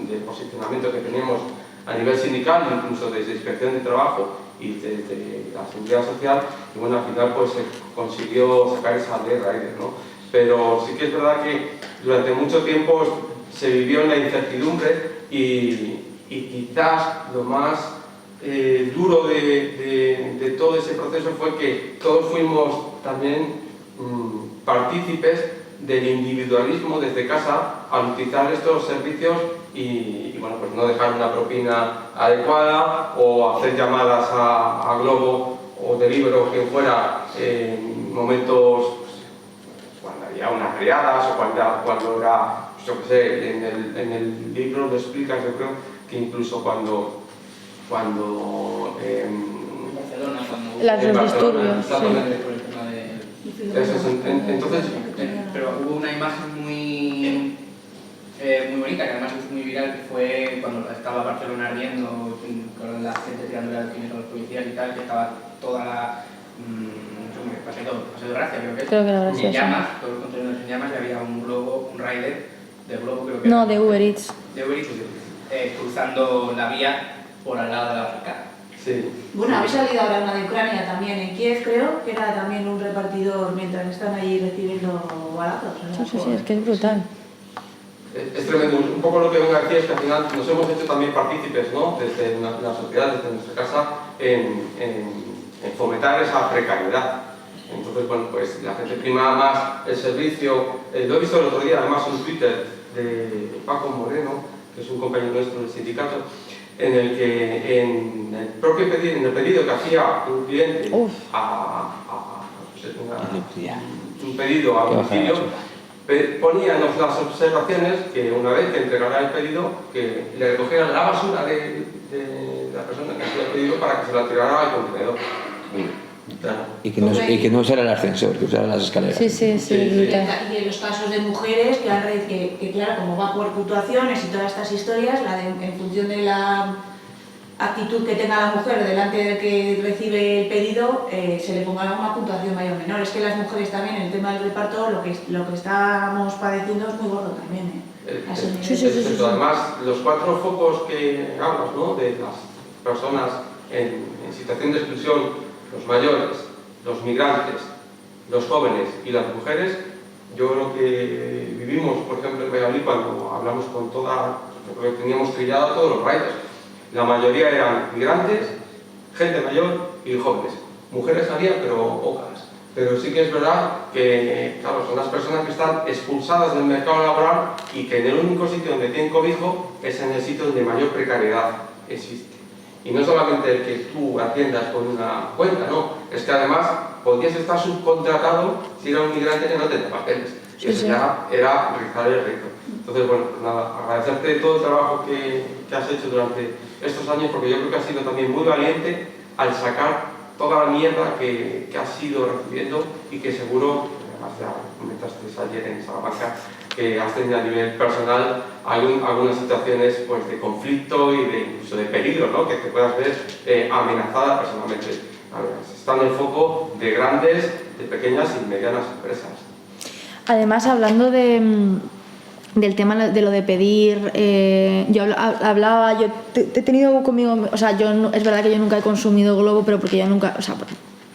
del posicionamiento que teníamos a nivel sindical, incluso desde Inspección de Trabajo y desde la Seguridad Social, y bueno, al final pues se consiguió sacar esa ley rider, ¿no? Pero sí que es verdad que durante mucho tiempo se vivió en la incertidumbre y quizás lo más duro de todo ese proceso fue que todos fuimos también partícipes del individualismo desde casa al utilizar estos servicios y bueno, pues no dejar una propina adecuada o hacer llamadas a Globo o Deliveroo o quien fuera en momentos pues, cuando había unas criadas o cuando era, pues, yo qué sé, en el libro lo explicas, yo creo que incluso cuando en Barcelona, Los disturbios, exactamente, por el tema de... entonces, pero hubo una imagen muy bonita, que además fue muy viral, que fue cuando estaba Barcelona ardiendo, con la gente tirando alfiles a los policías y tal, que estaba toda la... Paseo de Gracia, creo que era en llamas, todos los contenedores en llamas, y había un rider de Globo, creo que No, era, de Uber Eats. de Uber Eats, cruzando la vía por al lado de la barricada. sí. Bueno, habéis salido ahora una de Ucrania también, en Kiev creo, que era también un repartidor mientras están allí recibiendo balazos. Sí, es que es brutal. Es tremendo. Un poco lo que vengo aquí es que al final nos hemos hecho también partícipes, ¿no?, desde la sociedad, desde nuestra casa, en fomentar esa precariedad. Entonces, bueno, pues la gente prima más el servicio. Lo he visto el otro día, además, un Twitter de Paco Moreno, que es un compañero nuestro del sindicato, en el que en el propio pedido, en el pedido que hacía un cliente un pedido a domicilio, poníamos las observaciones que una vez que entregara el pedido, que le recogieran la basura de la persona que hacía el pedido para que se la tirara al contenedor. Claro. Y que no usara el ascensor, que usara las escaleras. Sí, brutal. Y en los casos de mujeres, que claro, como va por puntuaciones y todas estas historias, en función de la actitud que tenga la mujer delante de que recibe el pedido, se le ponga una puntuación mayor o menor. Es que las mujeres también, en el tema del reparto, lo que estamos padeciendo es muy gordo también. Sí. Además, los 4 focos que hablas, ¿no?, de las personas en situación de exclusión, los mayores, los migrantes los jóvenes y las mujeres, yo lo que vivimos, por ejemplo, en Valladolid, cuando hablamos con porque teníamos trillado a todos los riders, la mayoría eran migrantes, gente mayor y jóvenes. Mujeres había, pero pocas. Pero sí que es verdad que, claro, son las personas que están expulsadas del mercado laboral y que en el único sitio donde tienen cobijo es en el sitio donde mayor precariedad existe. Y no solamente el que tú atiendas con una cuenta, no, es que además podías estar subcontratado si era un migrante que no tenía papeles. Y eso ya era rizar el rizo. Entonces, bueno, pues nada, agradecerte todo el trabajo que has hecho durante estos años, porque yo creo que has sido también muy valiente al sacar toda la mierda que has ido recibiendo y que seguro, además ya comentaste ayer en Salamanca, que has tenido a nivel personal algunas situaciones pues, de conflicto y incluso de peligro, ¿no? Que te puedas ver amenazada personalmente. Está en el foco de grandes, de pequeñas y medianas empresas. Además, hablando del tema de lo de pedir, yo hablaba, yo he tenido conmigo, o sea, es verdad que yo nunca he consumido Globo, pero porque yo nunca, o sea,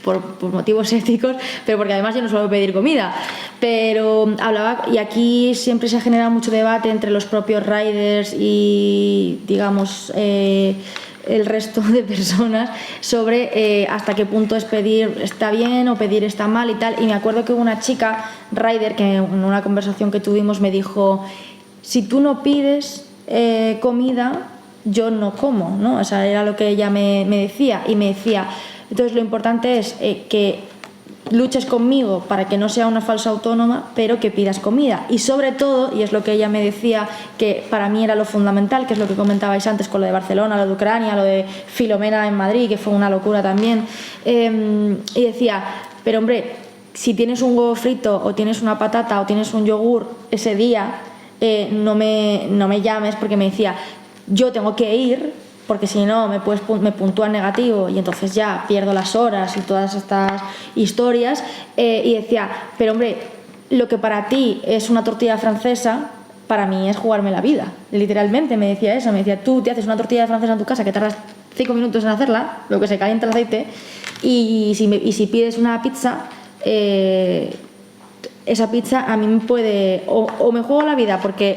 por motivos éticos, pero porque además yo no suelo pedir comida, pero hablaba, y aquí siempre se ha generado mucho debate entre los propios riders y, digamos, el resto de personas sobre hasta qué punto es pedir está bien o pedir está mal y tal. Y me acuerdo que hubo una chica rider que en una conversación que tuvimos me dijo: si tú no pides comida, yo no como, ¿no? O sea, era lo que ella me decía, y me decía, entonces lo importante es que luches conmigo para que no sea una falsa autónoma, pero que pidas comida. Y sobre todo, y es lo que ella me decía que para mí era lo fundamental, que es lo que comentabais antes con lo de Barcelona, lo de Ucrania, lo de Filomena en Madrid, que fue una locura también, y decía, pero hombre, si tienes un huevo frito o tienes una patata o tienes un yogur ese día, no me llames, porque me decía, yo tengo que ir porque si no me puntúan negativo y entonces ya pierdo las horas y todas estas historias, y decía, pero hombre, lo que para ti es una tortilla francesa, para mí es jugarme la vida, literalmente me decía eso, me decía, tú te haces una tortilla francesa en tu casa que tardas 5 minutos en hacerla, lo que se calienta el aceite, y si pides una pizza, esa pizza a mí me puede, o me juego la vida porque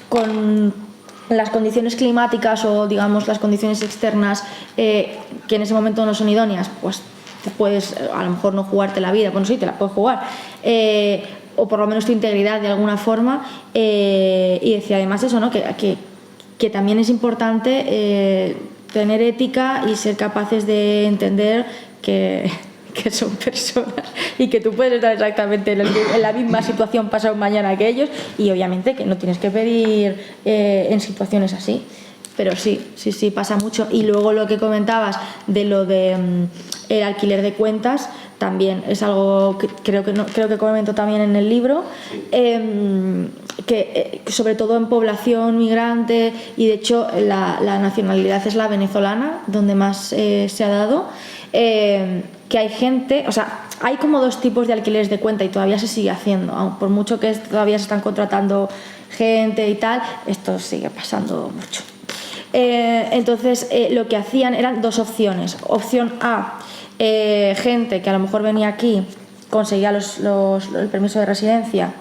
con las condiciones climáticas o digamos las condiciones externas que en ese momento no son idóneas, pues puedes a lo mejor no jugarte la vida, bueno sí, te la puedes jugar, o por lo menos tu integridad de alguna forma, y decía además eso, ¿no? que también es importante tener ética y ser capaces de entender que son personas y que tú puedes estar exactamente en la misma situación pasado mañana que ellos, y obviamente que no tienes que pedir en situaciones así, pero sí pasa mucho. Y luego lo que comentabas de lo de el alquiler de cuentas también es algo que creo que comento también en el libro, que sobre todo en población migrante, y de hecho la nacionalidad es la venezolana donde más se ha dado, que hay gente, o sea, hay como 2 tipos de alquileres de cuenta y todavía se sigue haciendo, aun por mucho que todavía se están contratando gente y tal, esto sigue pasando mucho. Entonces lo que hacían eran 2 opciones. Opción A, gente que a lo mejor venía aquí, conseguía el permiso de residencia,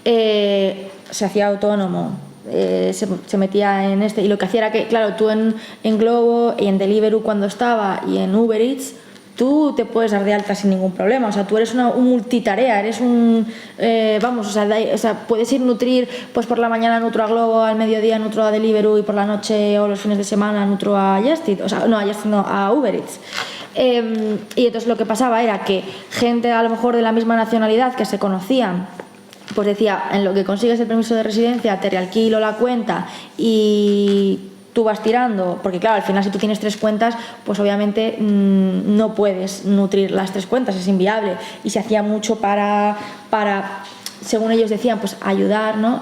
se hacía autónomo, se metía en y lo que hacía era que, claro, tú en Globo y en Deliveroo cuando estaba y en Uber Eats, tú te puedes dar de alta sin ningún problema, o sea, tú eres un multitarea, eres o sea, puedes ir nutrir, pues por la mañana nutro a Globo, al mediodía nutro a Deliveroo y por la noche o los fines de semana nutro a Just Eat, o sea, no a Just Eat, no, a Uber Eats. Y entonces lo que pasaba era que gente a lo mejor de la misma nacionalidad que se conocían, pues decía, en lo que consigues el permiso de residencia te realquilo la cuenta y tú vas tirando, porque claro, al final si tú tienes 3 cuentas, pues obviamente no puedes nutrir las 3 cuentas, es inviable, y se hacía mucho para según ellos decían, pues ayudar, ¿no?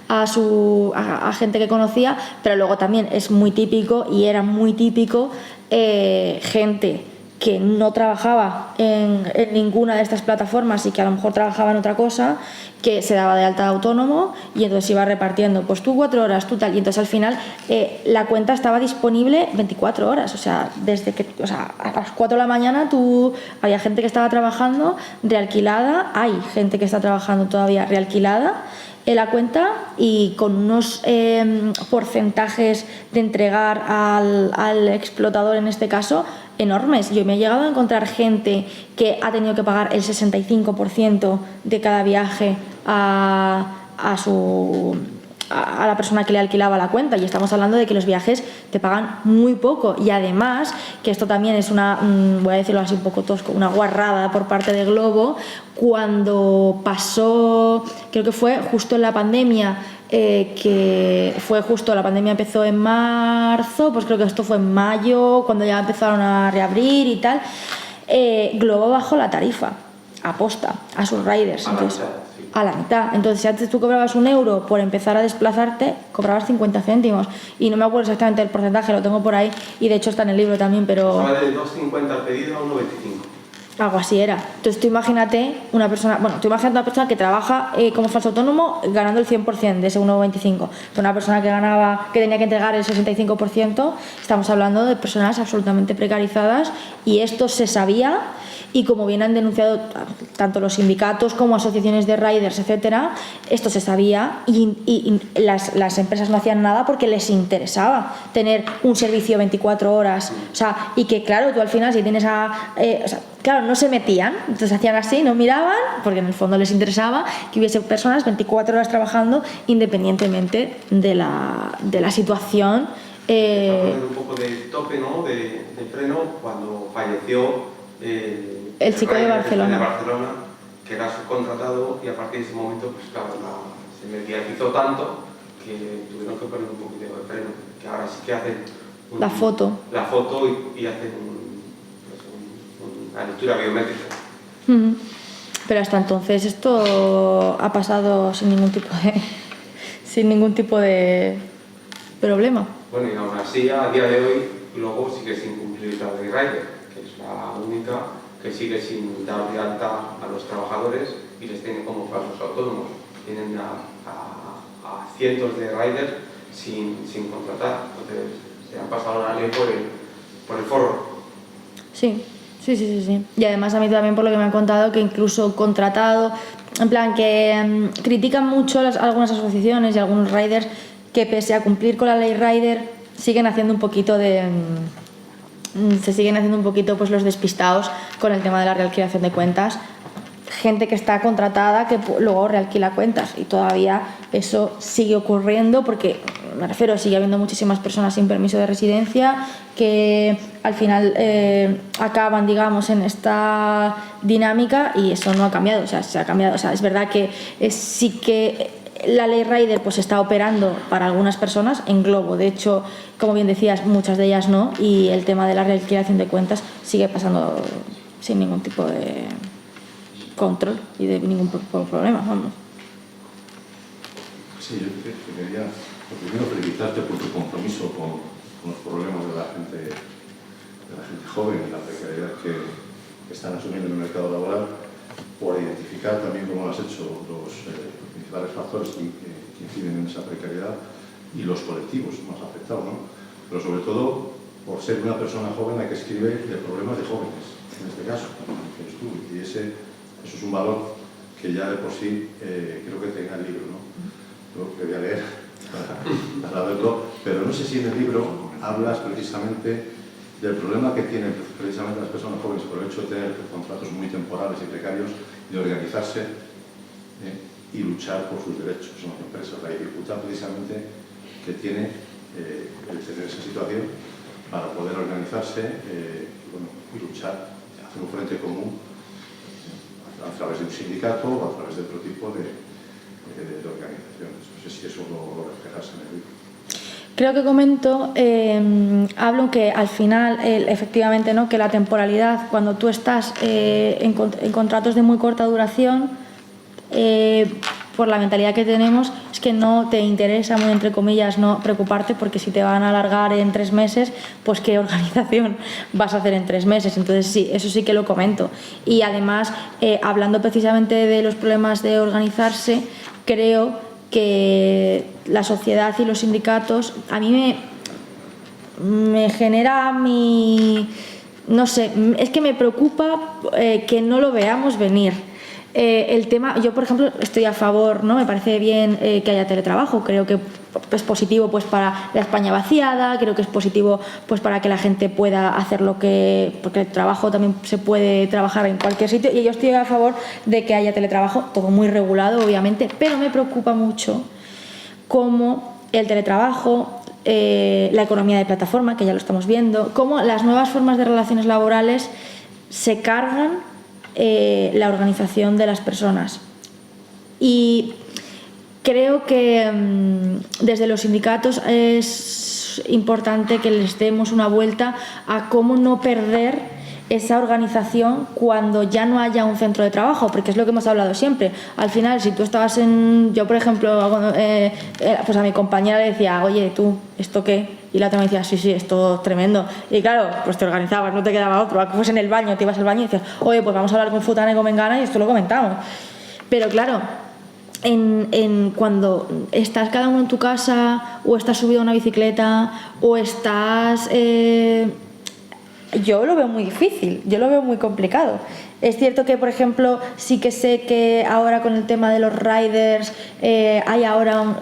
a gente que conocía, pero luego también es muy típico, y era muy típico, gente que no trabajaba en ninguna de estas plataformas y que a lo mejor trabajaba en otra cosa, que se daba de alta de autónomo y entonces iba repartiendo, pues tú 4 horas, tú tal, y entonces al final la cuenta estaba disponible 24 horas, o sea, desde que, o sea, a las 4 de la mañana había gente que estaba trabajando realquilada, hay gente que está trabajando todavía realquilada en la cuenta y con unos porcentajes de entregar al explotador en este caso enormes. Yo me he llegado a encontrar gente que ha tenido que pagar el 65% de cada viaje a la persona que le alquilaba la cuenta, y estamos hablando de que los viajes te pagan muy poco, y además que esto también es una, voy a decirlo así un poco tosco, una guarrada por parte de Glovo. Cuando pasó, creo que fue justo en la pandemia, la pandemia empezó en marzo, pues creo que esto fue en mayo, cuando ya empezaron a reabrir y tal, Glovo bajó la tarifa aposta a sus riders. Entonces, a la mitad. Entonces, si antes tú cobrabas 1 euro por empezar a desplazarte, cobrabas 50 céntimos. Y no me acuerdo exactamente el porcentaje, lo tengo por ahí y de hecho está en el libro también, pero... Estaba de 2,50 al pedido a 1,25. Algo así era. Entonces tú imagínate una persona que trabaja como falso autónomo ganando el 100% de ese 1,25. Una persona que tenía que entregar el 65%, estamos hablando de personas absolutamente precarizadas, y esto se sabía. Y como bien han denunciado tanto los sindicatos como asociaciones de riders, etcétera, esto se sabía y las empresas no hacían nada porque les interesaba tener un servicio 24 horas. O sea, y que claro, tú al final si tienes claro, no se metían, entonces hacían así, no miraban, porque en el fondo les interesaba que hubiese personas 24 horas trabajando independientemente de la situación. Un poco de tope, ¿no? de freno cuando falleció el chico de Barcelona, que era subcontratado, y a partir de ese momento pues claro, se mediatizó tanto que tuvieron que poner un poquito de freno, que ahora sí que hacen la foto y hacen una lectura biométrica. Pero hasta entonces esto ha pasado sin ningún tipo de problema. Bueno, y aún así a día de hoy Glovo sigue sin cumplir la de Rider, que es la única que sigue sin dar de alta a los trabajadores y les tienen como falsos autónomos. Tienen a cientos de riders sin contratar. Entonces se han pasado la ley por el forro. Sí. Y además a mí también, por lo que me han contado, que incluso contratado, en plan que critican mucho algunas asociaciones y algunos riders que pese a cumplir con la ley Rider siguen haciendo un poquito pues los despistados con el tema de la realquilación de cuentas. Gente que está contratada que luego realquila cuentas, y todavía eso sigue ocurriendo porque, me refiero, sigue habiendo muchísimas personas sin permiso de residencia que al final acaban, digamos, en esta dinámica, y eso no ha cambiado. O sea, se ha cambiado. O sea, es verdad que sí que la ley Rider pues está operando para algunas personas en Glovo. De hecho, como bien decías, muchas de ellas no, y el tema de la realquilación de cuentas sigue pasando sin ningún tipo de control y de ningún problema, vamos. Sí, yo quería primero felicitarte por tu compromiso con los problemas de la gente joven y la precariedad que están asumiendo en el mercado laboral, por identificar también, como lo has hecho, los principales factores que inciden en esa precariedad y los colectivos más afectados, ¿no? Pero sobre todo por ser una persona joven la que escribe de problemas de jóvenes, en este caso, como dices tú, y eso es un valor que ya de por sí creo que tenga el libro, ¿no? Lo que voy a leer para verlo, pero no sé si en el libro hablas precisamente del problema que tienen precisamente las personas jóvenes por el hecho de tener contratos muy temporales y precarios, de organizarse y luchar por sus derechos en las empresas, la dificultad precisamente que tiene el tener esa situación para poder organizarse y luchar, hacer un frente común a través de un sindicato o a través de otro tipo de organizaciones. No sé si eso lo reflejas en el libro. Creo que comento, hablo que al final, efectivamente, ¿no?, que la temporalidad, cuando tú estás en contratos de muy corta duración, por la mentalidad que tenemos, es que no te interesa, muy entre comillas, no preocuparte, porque si te van a alargar en 3 meses, pues qué organización vas a hacer en 3 meses. Entonces sí, eso sí que lo comento. Y además, hablando precisamente de los problemas de organizarse, creo que la sociedad y los sindicatos, a mí me genera no sé, es que me preocupa que no lo veamos venir. El tema, yo por ejemplo estoy a favor, ¿no? Me parece bien que haya teletrabajo, creo que es positivo pues para la España vaciada, creo que es positivo pues para que la gente pueda hacer porque el trabajo también se puede trabajar en cualquier sitio, y yo estoy a favor de que haya teletrabajo, todo muy regulado obviamente, pero me preocupa mucho cómo el teletrabajo, la economía de plataforma, que ya lo estamos viendo, cómo las nuevas formas de relaciones laborales se cargan la organización de las personas. Y creo que desde los sindicatos es importante que les demos una vuelta a cómo no perder esa organización cuando ya no haya un centro de trabajo, porque es lo que hemos hablado siempre. Al final, si tú estabas yo por ejemplo, pues a mi compañera le decía, oye, tú, ¿esto qué? Y la otra me decía, sí, esto es tremendo. Y claro, pues te organizabas, no te quedaba otro. Que fuese en el baño, te ibas al baño y decías, oye, pues vamos a hablar con Futana y con Mengana y esto lo comentamos. Pero claro, cuando estás cada uno en tu casa, o estás subido a una bicicleta, o estás... yo lo veo muy difícil, yo lo veo muy complicado. Es cierto que, por ejemplo, sí que sé que ahora con el tema de los riders hay ahora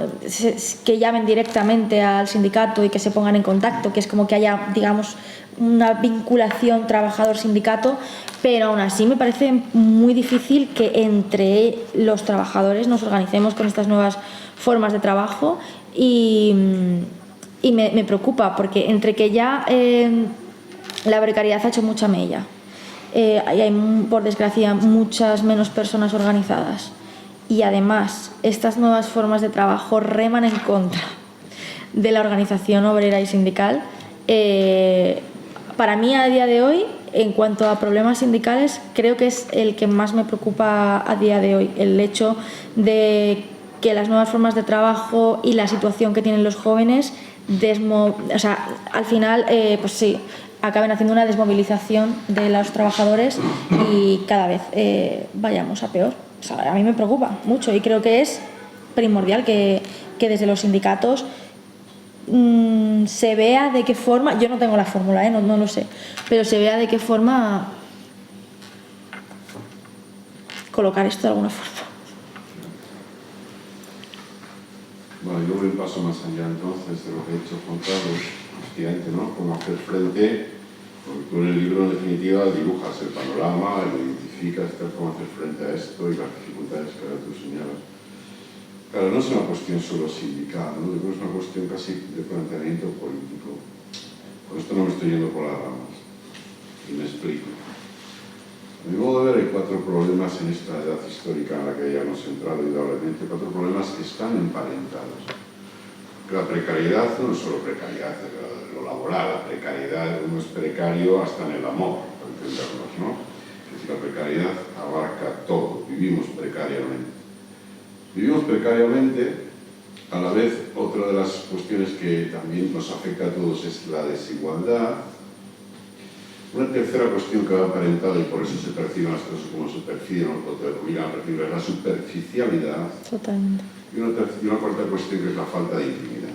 que llamen directamente al sindicato y que se pongan en contacto, que es como que haya, digamos, una vinculación trabajador-sindicato, pero aún así me parece muy difícil que entre los trabajadores nos organicemos con estas nuevas formas de trabajo, y me preocupa, porque entre que ya la precariedad ha hecho mucha mella, hay, por desgracia, muchas menos personas organizadas, y además estas nuevas formas de trabajo reman en contra de la organización obrera y sindical. Para mí, a día de hoy, en cuanto a problemas sindicales, creo que es el que más me preocupa a día de hoy, el hecho de que las nuevas formas de trabajo y la situación que tienen los jóvenes al final, pues sí, acaben haciendo una desmovilización de los trabajadores y cada vez vayamos a peor. O sea, a mí me preocupa mucho, y creo que es primordial que desde los sindicatos se vea de qué forma, yo no tengo la fórmula, no lo sé, pero se vea de qué forma colocar esto de alguna forma. Bueno, yo voy un paso más allá entonces de lo que ha dicho Juan Carlos, efectivamente, ¿no? Cómo hacer frente, porque tú en el libro en definitiva dibujas el panorama, lo identificas, cómo hacer frente a esto y las dificultades que ahora tú señalas. Claro, no es una cuestión solo sindical, ¿no? Es una cuestión casi de planteamiento político. Con esto no me estoy yendo por las ramas, y me explico. A mi modo de ver, hay 4 problemas en esta edad histórica en la que ya hemos entrado indudablemente, 4 problemas que están emparentados. La precariedad no es solo precariedad de lo laboral, la precariedad, uno es precario hasta en el amor, para entendernos, ¿no? Es decir, la precariedad abarca todo, vivimos precariamente. Vivimos precariamente, a la vez otra de las cuestiones que también nos afecta a todos es la desigualdad. Una tercera cuestión que va aparentada, y por eso se perciben las cosas como se perciben o te obligan a percibir, es la superficialidad. Totalmente. Y una cuarta cuestión que es la falta de intimidad.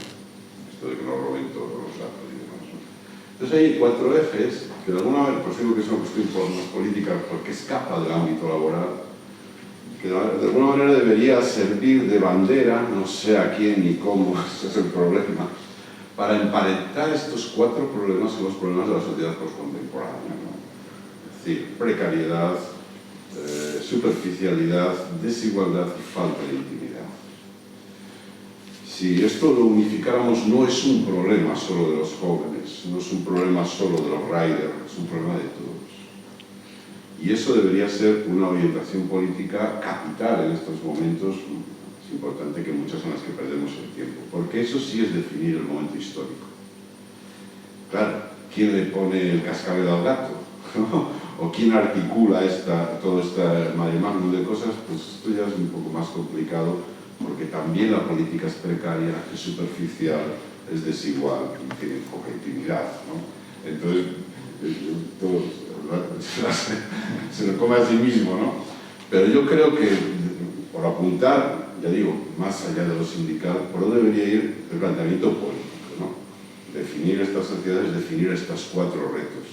Esto de que nos roben todos los datos y demás, ¿no? Entonces hay 4 ejes que de alguna manera, pues digo que es una cuestión más política porque escapa del ámbito laboral, que de alguna manera debería servir de bandera, no sé a quién ni cómo, ese es el problema, para emparentar estos 4 problemas con los problemas de la sociedad postcontemporánea, ¿no? Es decir, precariedad, superficialidad, desigualdad y falta de intimidad. Si esto lo unificáramos, no es un problema solo de los jóvenes, no es un problema solo de los riders, es un problema de todos. Y eso debería ser una orientación política capital en estos momentos. Es importante que muchas son las que perdemos el tiempo, porque eso sí es definir el momento histórico. Claro, ¿quién le pone el cascabel al gato? ¿O quién articula todo este mare magnum de cosas? Pues esto ya es un poco más complicado porque también la política es precaria, es superficial, es desigual y tiene poca intimidad, ¿no? Entonces, todo se lo come a sí mismo, ¿no? Pero yo creo que, por apuntar, ya digo, más allá de lo sindical, por dónde debería ir el planteamiento político, ¿no? Definir estas sociedades, definir estos 4 retos,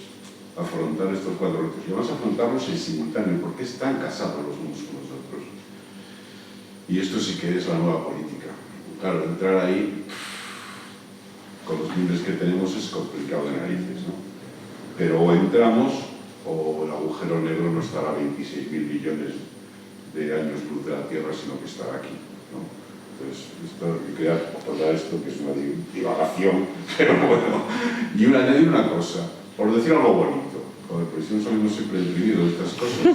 afrontar estos 4 retos, y vamos a afrontarlos en simultáneo, porque están casados los unos con los otros. Y esto sí que es la nueva política. Claro, entrar ahí, con los libros que tenemos, es complicado de narices, ¿no? Pero o entramos, o el agujero negro no estará a 26.000 millones de años luz de la Tierra, sino que estará aquí, ¿no? Entonces, yo quería aportar esto, que es una divagación, pero bueno. Y añadir una cosa, por decir algo bonito, porque si no salimos siempre deprimidos de estas cosas.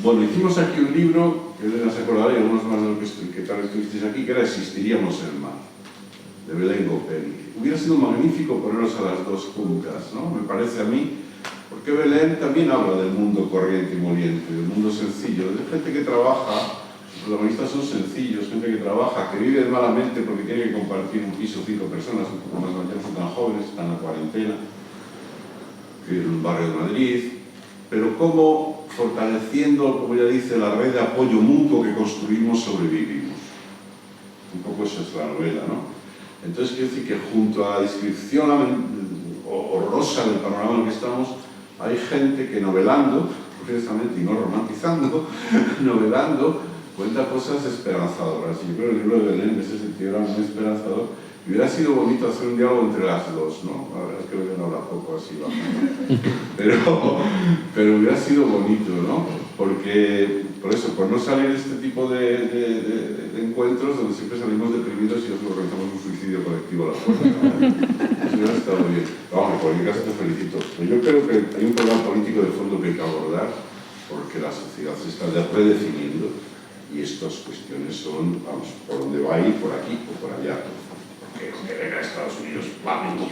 Bueno, hicimos aquí un libro, que Elena se acordará, y algunos más de los que tal vez estuvisteis aquí, que era Existiríamos en mar, de Belén Gopelli. Hubiera sido magnífico ponerlos a las dos juntas, ¿no? Me parece a mí, porque Belén también habla del mundo corriente y moliente, del mundo sencillo, de gente que trabaja, los protagonistas son sencillos, gente que trabaja, que vive malamente porque tiene que compartir un piso 5 personas, un poco más mayores, son tan jóvenes, están en la cuarentena, que en un barrio de Madrid, pero cómo fortaleciendo, como ya dice, la red de apoyo mutuo que construimos, sobrevivimos. Un poco eso es la novela, ¿no? Entonces quiero decir que junto a la descripción horrorosa del panorama en el que estamos, hay gente que novelando, precisamente, y no romantizando, novelando, cuenta cosas esperanzadoras. Y yo creo que el libro de Belén en ese sentido era muy esperanzador. Y hubiera sido bonito hacer un diálogo entre las dos, ¿no? La verdad es que Belén habla poco así, pero hubiera sido bonito, ¿no? Porque, por eso, por no salir de este tipo de encuentros donde siempre salimos deprimidos y nos organizamos un suicidio colectivo a la fuerza, ¿no? Eso hubiera estado bien. Vamos, en cualquier caso te felicito. Pero yo creo que hay un problema político de fondo que hay que abordar, porque la sociedad se está redefiniendo y estas cuestiones son, vamos, por dónde va a ir, por aquí o por allá. Que venga a Estados Unidos, va a venir.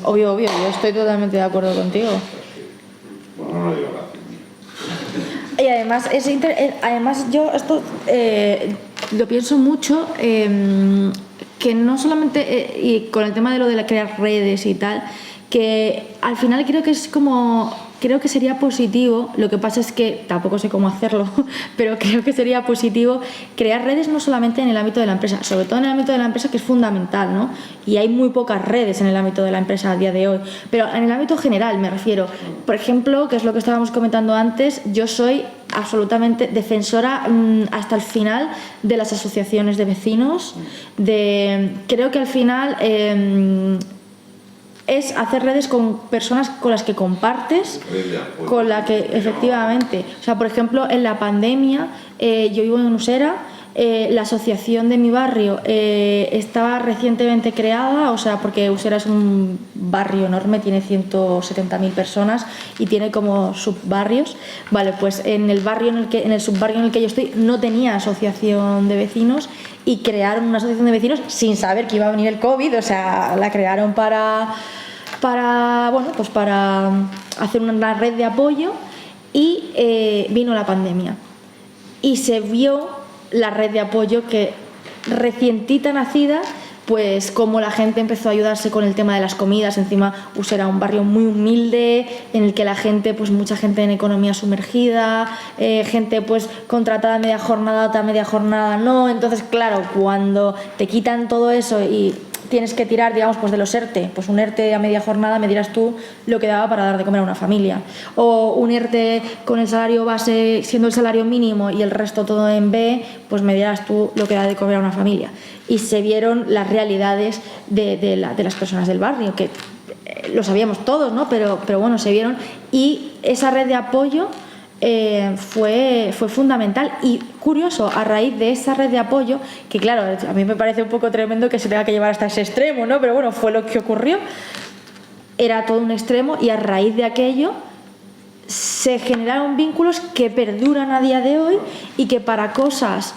Obvio, yo estoy totalmente de acuerdo contigo. Bueno, no digo nada. Y además, además yo esto lo pienso mucho, que no solamente, y con el tema de lo de crear redes y tal, que al final creo que sería positivo, lo que pasa es que tampoco sé cómo hacerlo, pero creo que sería positivo crear redes no solamente en el ámbito de la empresa, sobre todo en el ámbito de la empresa, que es fundamental, ¿no? Y hay muy pocas redes en el ámbito de la empresa a día de hoy, pero en el ámbito general me refiero. Por ejemplo, que es lo que estábamos comentando antes, yo soy absolutamente defensora hasta el final de las asociaciones de vecinos, creo que al final es hacer redes con personas con las que compartes, con la que efectivamente, o sea, por ejemplo, en la pandemia, yo vivo en Usera, la asociación de mi barrio estaba recientemente creada, o sea, porque Usera es un barrio enorme, tiene 170.000 personas y tiene como subbarrios. Vale, pues en el subbarrio en el que yo estoy no tenía asociación de vecinos y crearon una asociación de vecinos sin saber que iba a venir el COVID, o sea, la crearon para hacer una red de apoyo y vino la pandemia y se vio la red de apoyo que recientita nacida, pues como la gente empezó a ayudarse con el tema de las comidas. Encima Usera era un barrio muy humilde en el que la gente, pues mucha gente en economía sumergida, gente pues contratada a media jornada, otra media jornada no. Entonces, claro, cuando te quitan todo eso y tienes que tirar, digamos, pues de los ERTE, pues un ERTE a media jornada me dirás tú lo que daba para dar de comer a una familia, o un ERTE con el salario base siendo el salario mínimo y el resto todo en B, pues me dirás tú lo que da de comer a una familia. Y se vieron las realidades de las personas del barrio, que lo sabíamos todos, ¿no? Pero bueno, se vieron, y esa red de apoyo fue fundamental. Y curioso, a raíz de esa red de apoyo, que claro, a mí me parece un poco tremendo que se tenga que llevar hasta ese extremo, ¿no? Pero bueno, fue lo que ocurrió, era todo un extremo, y a raíz de aquello se generaron vínculos que perduran a día de hoy y que para cosas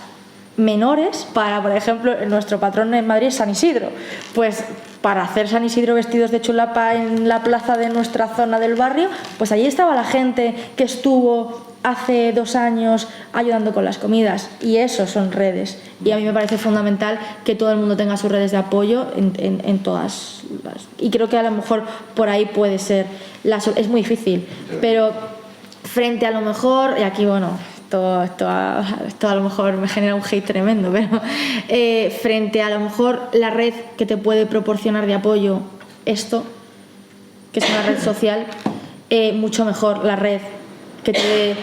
menores, por ejemplo, nuestro patrón en Madrid es San Isidro, pues para hacer San Isidro vestidos de chulapa en la plaza de nuestra zona del barrio, pues allí estaba la gente que estuvo hace 2 años ayudando con las comidas, y eso son redes, y a mí me parece fundamental que todo el mundo tenga sus redes de apoyo en todas las, y creo que a lo mejor por ahí puede ser es muy difícil, pero frente a lo mejor, y aquí bueno, esto a lo mejor me genera un hate tremendo, pero frente a lo mejor la red que te puede proporcionar de apoyo esto, que es una red social, mucho mejor la red que te dé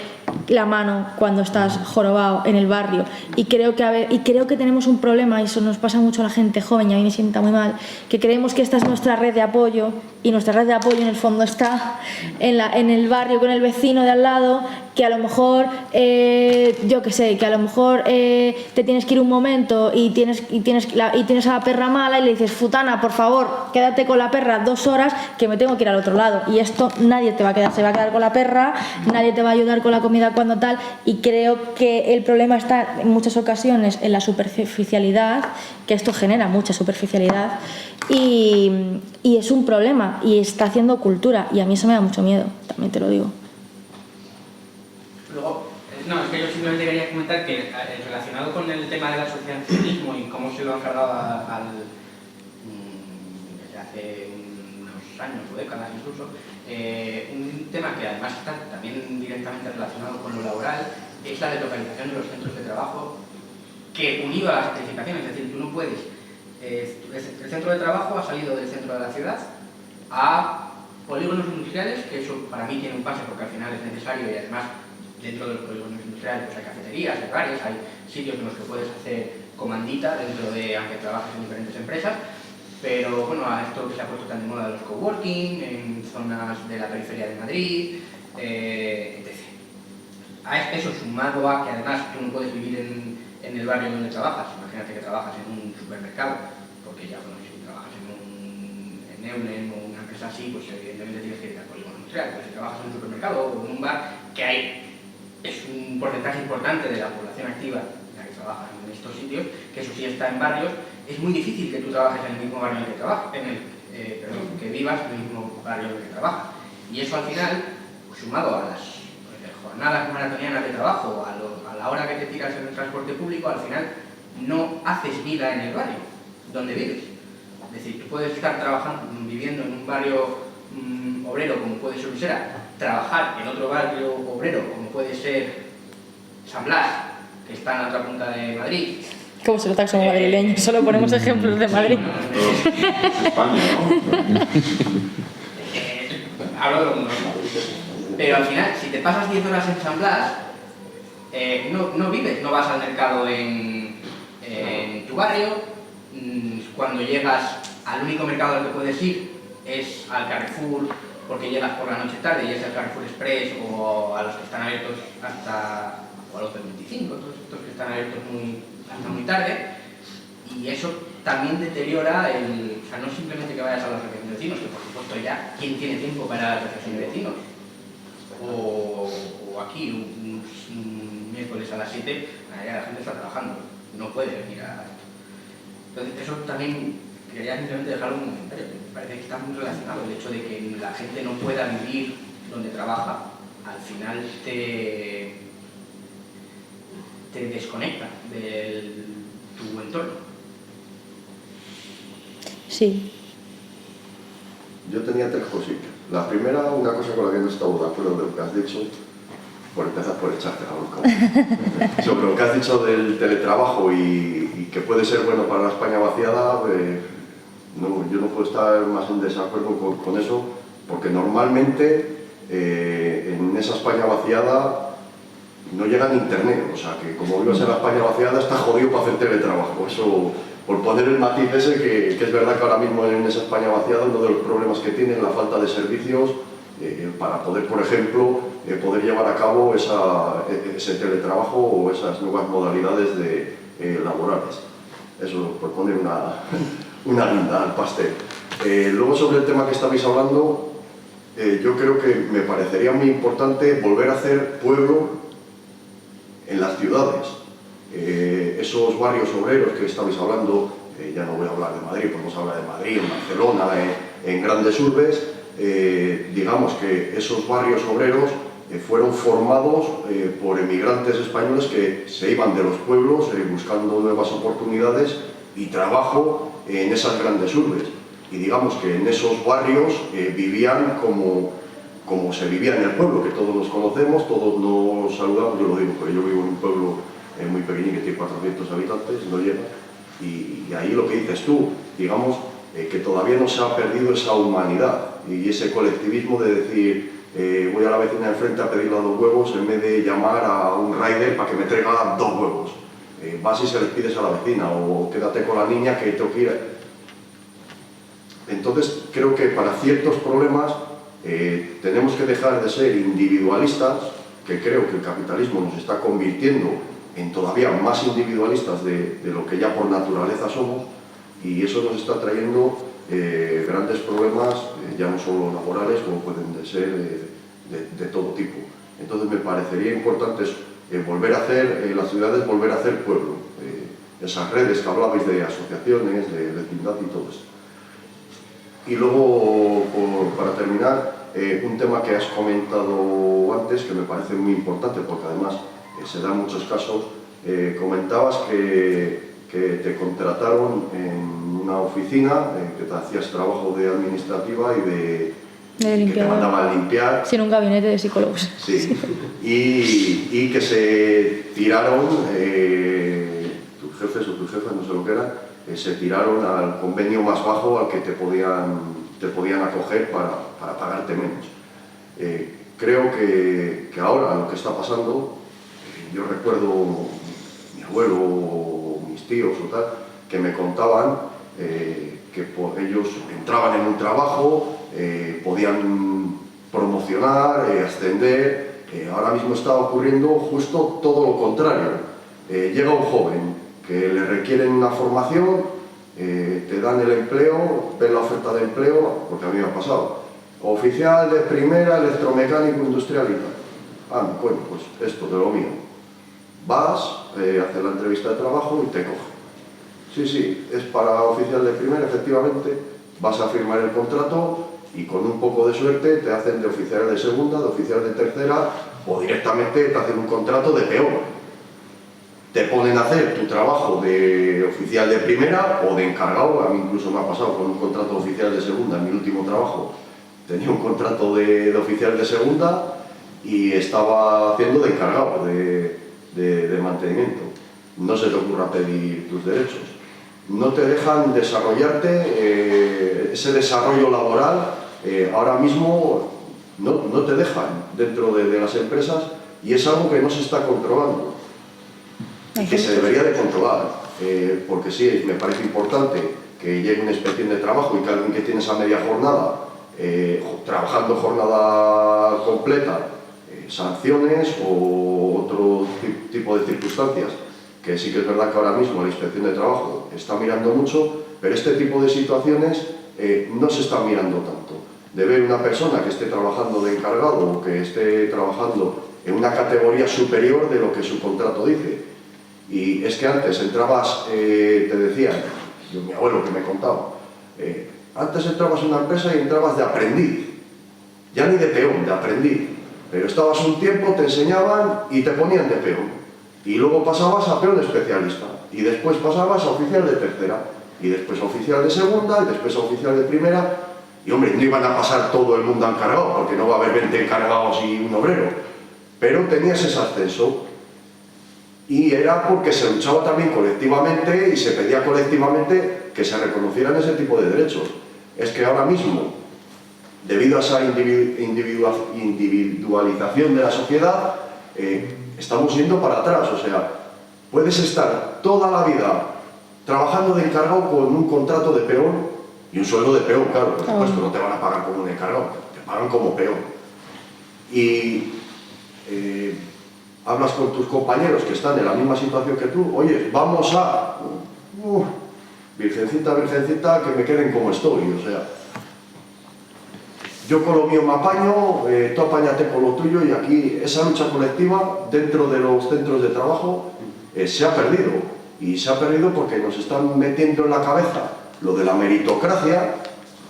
la mano cuando estás jorobado en el barrio. Y creo que tenemos un problema, y eso nos pasa mucho a la gente joven, y a mí me sienta muy mal, que creemos que esta es nuestra red de apoyo, y nuestra red de apoyo en el fondo está en el barrio con el vecino de al lado, que a lo mejor yo qué sé, que a lo mejor te tienes que ir un momento y tienes a la perra mala y le dices: futana, por favor, quédate con la perra 2 horas que me tengo que ir al otro lado. Y esto nadie te va a quedar, se va a quedar con la perra, nadie te va a ayudar con la comida cuando tal. Y creo que el problema está en muchas ocasiones en la superficialidad, que esto genera mucha superficialidad, y es un problema y está haciendo cultura, y a mí eso me da mucho miedo, también te lo digo. Luego, no, es que yo simplemente quería comentar que relacionado con el tema del asociacionismo y cómo se lo han cargado desde hace unos años o décadas incluso, un tema que además está también directamente relacionado con lo laboral es la deslocalización de los centros de trabajo, que unido a las especificaciones, es decir, tú no puedes, el centro de trabajo ha salido del centro de la ciudad a polígonos industriales, que eso para mí tiene un pase porque al final es necesario, y además dentro de los polígonos industriales pues hay cafeterías, hay bares, hay sitios en los que puedes hacer comandita dentro de, aunque trabajes en diferentes empresas. Pero bueno, a esto que se ha puesto tan de moda los coworking en zonas de la periferia de Madrid, etc. A eso sumado a que además tú no puedes vivir en el barrio donde trabajas. Imagínate que trabajas en un supermercado, porque ya bueno, si trabajas en Eulen o una empresa así, pues evidentemente tienes que ir al polígono industrial. Pero si trabajas en un supermercado o en un bar, que es un porcentaje importante de la población activa la que trabaja en estos sitios, que eso sí está en barrios, es muy difícil que tú trabajes en el mismo barrio en el que trabajas, que vivas en el mismo barrio en el que trabajas. Y eso al final, sumado a las jornadas maratonianas de trabajo, a la hora que te tiras en el transporte público, al final no haces vida en el barrio donde vives. Es decir, tú puedes estar viviendo en un barrio obrero como puede ser Usera, trabajar en otro barrio obrero como puede ser San Blas, que está en la otra punta de Madrid. ¿Cómo se nota que somos madrileños? Solo ponemos ejemplos de Madrid. España, ¿no? Hablo de lo normal. Pero al final, si te pasas 10 horas en San Blas, no vives, no vas al mercado en tu barrio. Cuando llegas al único mercado al que puedes ir es al Carrefour, porque llegas por la noche tarde y es el Carrefour Express, o a los que están abiertos o a los del 25, todos estos que están abiertos hasta muy tarde, y eso también deteriora o sea, no simplemente que vayas a la asociación de vecinos, que por supuesto ya, ¿quién tiene tiempo para la asociación de vecinos? O aquí, un miércoles a las 7, la gente está trabajando, no puede venir a esto. Entonces eso también quería simplemente dejar un comentario, me parece que está muy relacionado, el hecho de que la gente no pueda vivir donde trabaja, al final te desconecta de tu entorno. Sí. Yo tenía 3 cositas. La primera, una cosa con la que no estaba de acuerdo de lo que has dicho, por empezar por echarte la bronca. Sobre lo que has dicho del teletrabajo y que puede ser bueno para la España vaciada, yo no puedo estar más en desacuerdo con eso, porque normalmente en esa España vaciada no llega ni internet, o sea que como vivas en la España vaciada está jodido para hacer teletrabajo. Eso, por poner el matiz ese, que es verdad que ahora mismo en esa España vaciada uno de los problemas que tiene es la falta de servicios para poder, por ejemplo, poder llevar a cabo ese teletrabajo o esas nuevas modalidades laborales. Eso por poner una guinda al pastel. Luego, sobre el tema que estabais hablando, yo creo que me parecería muy importante volver a hacer pueblo en las ciudades. Esos barrios obreros que estabais hablando, ya no voy a hablar de Madrid, podemos hablar de Madrid, en Barcelona, en grandes urbes, digamos que esos barrios obreros fueron formados por emigrantes españoles que se iban de los pueblos buscando nuevas oportunidades y trabajo en esas grandes urbes. Y digamos que en esos barrios vivían como se vivía en el pueblo, que todos nos conocemos, todos nos saludamos. Yo lo digo porque yo vivo en un pueblo muy pequeño que tiene 400 habitantes, no llega, y ahí lo que dices tú, digamos que todavía no se ha perdido esa humanidad y ese colectivismo de decir voy a la vecina de enfrente a pedirle 2 huevos en vez de llamar a un rider para que me traiga 2 huevos. Vas y se les pides a la vecina, o quédate con la niña que tengo que ir. Entonces creo que para ciertos problemas tenemos que dejar de ser individualistas, que creo que el capitalismo nos está convirtiendo en todavía más individualistas de lo que ya por naturaleza somos, y eso nos está trayendo grandes problemas, ya no solo laborales, como pueden ser de todo tipo. Entonces me parecería importante volver a hacer las ciudades, volver a hacer pueblo, esas redes que hablabais de asociaciones, de vecindad y todo esto. Y luego, para terminar, un tema que has comentado antes, que me parece muy importante, porque además se da en muchos casos, comentabas que te contrataron en una oficina, que te hacías trabajo de administrativa y que te mandaban a limpiar. Sí, en un gabinete de psicólogos. Sí, y que se tiraron, tus jefes o tus jefas, no sé lo que eran, se tiraron al convenio más bajo al que te podían acoger para pagarte menos. Creo que ahora lo que está pasando, yo recuerdo mi abuelo o mis tíos o tal, que me contaban que ellos entraban en un trabajo, podían promocionar, ascender. Ahora mismo está ocurriendo justo todo lo contrario. Llega un joven que le requieren una formación, te dan el empleo, ven la oferta de empleo, porque a mí me ha pasado, oficial de primera, electromecánico industrial y tal. Ah, bueno, pues esto de lo mío. Vas, haces la entrevista de trabajo y te coge. Sí, es para oficial de primera, efectivamente, vas a firmar el contrato y con un poco de suerte te hacen de oficial de segunda, de oficial de tercera, o directamente te hacen un contrato de peor. Te ponen a hacer tu trabajo de oficial de primera o de encargado. A mí incluso me ha pasado con un contrato de oficial de segunda. En mi último trabajo tenía un contrato de oficial de segunda y estaba haciendo de encargado de mantenimiento. No se te ocurra pedir tus derechos. No te dejan desarrollarte, ese desarrollo laboral ahora mismo no te dejan dentro de las empresas, y es algo que no se está controlando. Y que se debería de controlar, porque sí, me parece importante que llegue una inspección de trabajo y que alguien que tiene esa media jornada, trabajando jornada completa, sanciones o otro tipo de circunstancias, que sí que es verdad que ahora mismo la inspección de trabajo está mirando mucho, pero este tipo de situaciones no se están mirando tanto. De ver una persona que esté trabajando de encargado o que esté trabajando en una categoría superior de lo que su contrato dice. Y es que antes entrabas, te decían, mi abuelo que me contaba, antes entrabas en una empresa y entrabas de aprendiz, ya ni de peón, de aprendiz, pero estabas un tiempo, te enseñaban y te ponían de peón, y luego pasabas a peón especialista, y después pasabas a oficial de tercera, y después a oficial de segunda, y después a oficial de primera, y hombre, no iban a pasar todo el mundo encargado, porque no va a haber 20 encargados y un obrero, pero tenías ese ascenso. Y era porque se luchaba también colectivamente y se pedía colectivamente que se reconocieran ese tipo de derechos. Es que ahora mismo, debido a esa individualización de la sociedad, estamos yendo para atrás. O sea, puedes estar toda la vida trabajando de encargado con un contrato de peón y un sueldo de peón, claro, por supuesto, no te van a pagar como un encargado, te pagan como peón. Y hablas con tus compañeros que están en la misma situación que tú, oye, vamos a... virgencita, virgencita, que me queden como estoy, o sea... Yo con lo mío me apaño, tú apáñate con lo tuyo, y aquí esa lucha colectiva dentro de los centros de trabajo se ha perdido. Y se ha perdido porque nos están metiendo en la cabeza lo de la meritocracia,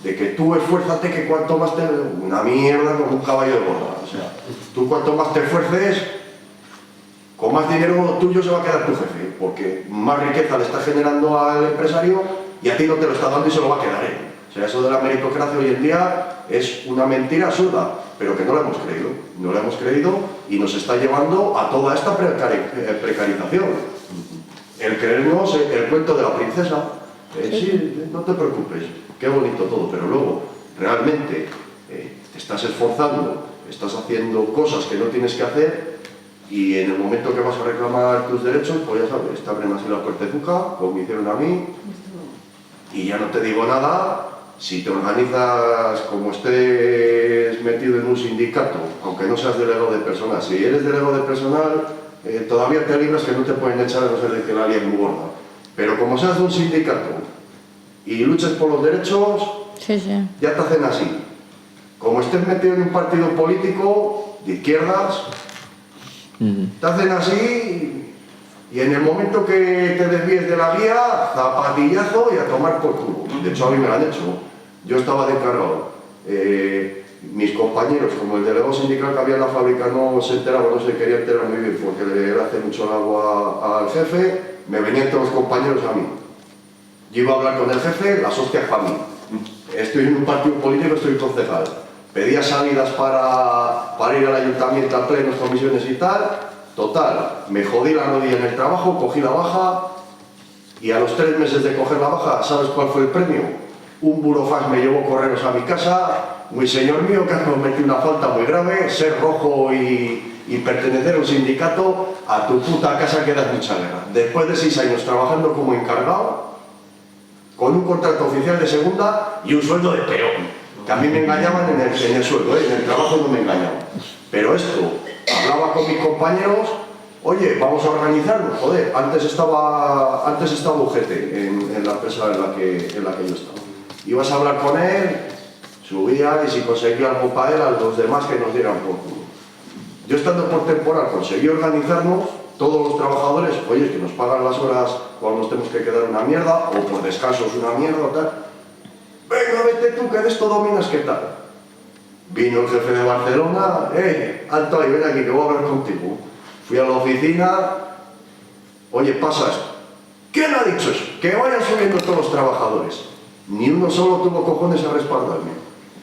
de que tú esfuérzate, que cuanto más te... Una mierda como un caballo de boda, o sea... Tú cuanto más te esfuerces, con más dinero tuyo se va a quedar tu jefe, porque más riqueza le estás generando al empresario y a ti no te lo está dando y se lo va a quedar él. O sea, eso de la meritocracia hoy en día es una mentira absurda, pero que no la hemos creído. No la hemos creído y nos está llevando a toda esta precarización. El creernos el cuento de la princesa. Sí, no te preocupes, qué bonito todo, pero luego realmente te estás esforzando, estás haciendo cosas que no tienes que hacer y en el momento que vas a reclamar tus derechos, pues ya sabes, te abren así la puertezuca, como me hicieron a mí, y ya no te digo nada. Si te organizas como estés metido en un sindicato, aunque no seas delegado de personal, si eres delegado de personal, todavía te libras que no te pueden echar a no ser de que la ley muy gorda. Pero como seas de un sindicato y luches por los derechos, ya te hacen así. Como estés metido en un partido político de izquierdas, te hacen así y en el momento que te desvíes de la vía, zapatillazo y a tomar por culo. De hecho, a mí me lo han hecho. Yo estaba de encargado. Mis compañeros, como el delegado sindical que había en la fábrica, no se enteraba, no se quería enterar muy bien porque le hace mucho el agua al jefe, me venían todos los compañeros a mí. Yo iba a hablar con el jefe, las hostias para mí. Estoy en un partido político, estoy concejal. Pedía salidas para ir al ayuntamiento, a plenos, comisiones y tal. Total, me jodí la rodilla en el trabajo, cogí la baja y a los 3 meses de coger la baja, ¿sabes cuál fue el premio? Un burofax me llevó correos a mi casa, muy señor mío, que has cometido una falta muy grave, ser rojo y pertenecer a un sindicato, a tu puta casa quedas mucha guerra. Después de 6 años trabajando como encargado, con un contrato oficial de segunda y un sueldo de peón. Que a mí me engañaban en el sueldo, en el trabajo no me engañaban. Pero esto, hablaba con mis compañeros, oye, vamos a organizarnos, joder, antes estaba UGT en la empresa en la que yo estaba. Ibas a hablar con él, subía y si conseguía algo para él, a los demás que nos dieran por culo. Yo estando por temporal conseguí organizarnos, todos los trabajadores, oye, que nos pagan las horas cuando nos tenemos que quedar una mierda, o por descansos una mierda o tal. Venga, vete tú, que de esto dominas, ¿qué tal? Vino el jefe de Barcelona, alto ahí, ven aquí, que voy a hablar contigo. Fui a la oficina, oye, pasa esto. ¿Quién ha dicho eso? Que vayan subiendo todos los trabajadores. Ni uno solo tuvo cojones a respaldarme.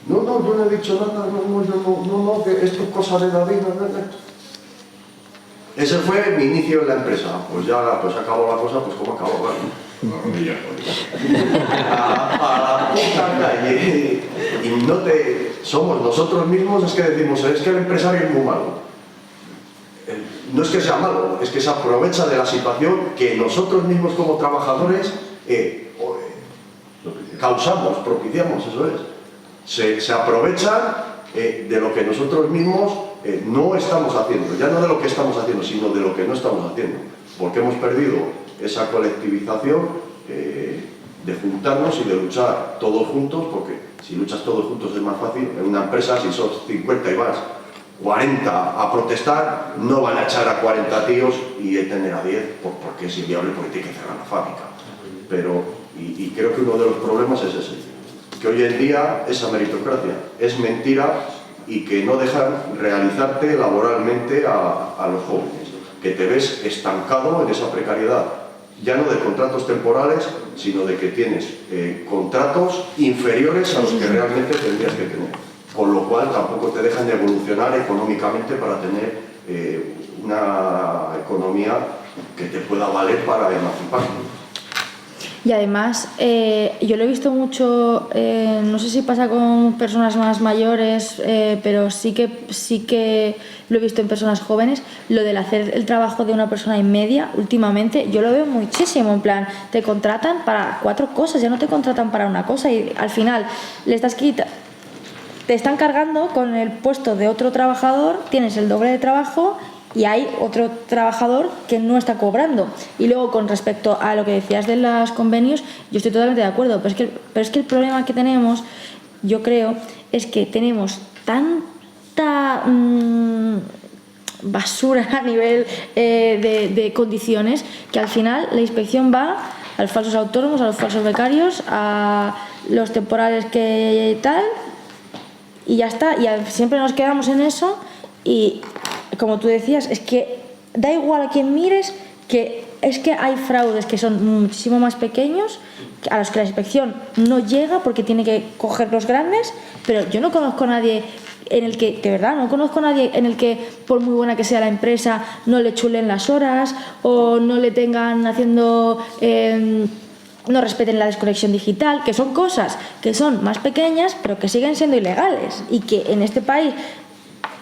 No, yo no he dicho nada, no, que esto es cosa de David, no. Ese fue mi inicio en la empresa. Pues ya pues acabó la cosa, pues como acabó, ¿vale? A la puta calle. Y somos nosotros mismos, es que decimos, es que el empresario es muy malo. No es que sea malo, es que se aprovecha de la situación que nosotros mismos como trabajadores causamos, propiciamos, eso es. Se aprovechan de lo que nosotros mismos no estamos haciendo, ya no de lo que estamos haciendo, sino de lo que no estamos haciendo, porque hemos perdido esa colectivización de juntarnos y de luchar todos juntos, porque si luchas todos juntos es más fácil. En una empresa, si sos 50 y vas 40 a protestar, no van a echar a 40 tíos y tener a 10 porque es inviable, porque tiene que cerrar la fábrica. Pero, y creo que uno de los problemas es ese, que hoy en día esa meritocracia es mentira y que no dejan realizarte laboralmente a los jóvenes, que te ves estancado en esa precariedad, ya no de contratos temporales, sino de que tienes contratos inferiores a los que realmente tendrías que tener, con lo cual tampoco te dejan de evolucionar económicamente para tener una economía que te pueda valer para emanciparte. Y además, yo lo he visto mucho, no sé si pasa con personas más mayores, pero sí que lo he visto en personas jóvenes, lo del hacer el trabajo de una persona y media, últimamente, yo lo veo muchísimo, en plan, te contratan para 4 cosas, ya no te contratan para una cosa y al final te están cargando con el puesto de otro trabajador, tienes el doble de trabajo y hay otro trabajador que no está cobrando. Y luego, con respecto a lo que decías de los convenios, yo estoy totalmente de acuerdo, pero es que el problema que tenemos, yo creo, es que tenemos tanta basura a nivel de condiciones que al final la inspección va a los falsos autónomos, a los falsos becarios, a los temporales que tal, y ya está. Y siempre nos quedamos en eso. Y como tú decías, es que da igual a quién mires, que es que hay fraudes que son muchísimo más pequeños, a los que la inspección no llega porque tiene que coger los grandes, pero yo no conozco a nadie en el que, de verdad, no conozco a nadie en el que, por muy buena que sea la empresa, no le chulen las horas o no le tengan haciendo... no respeten la desconexión digital, que son cosas que son más pequeñas pero que siguen siendo ilegales, y que en este país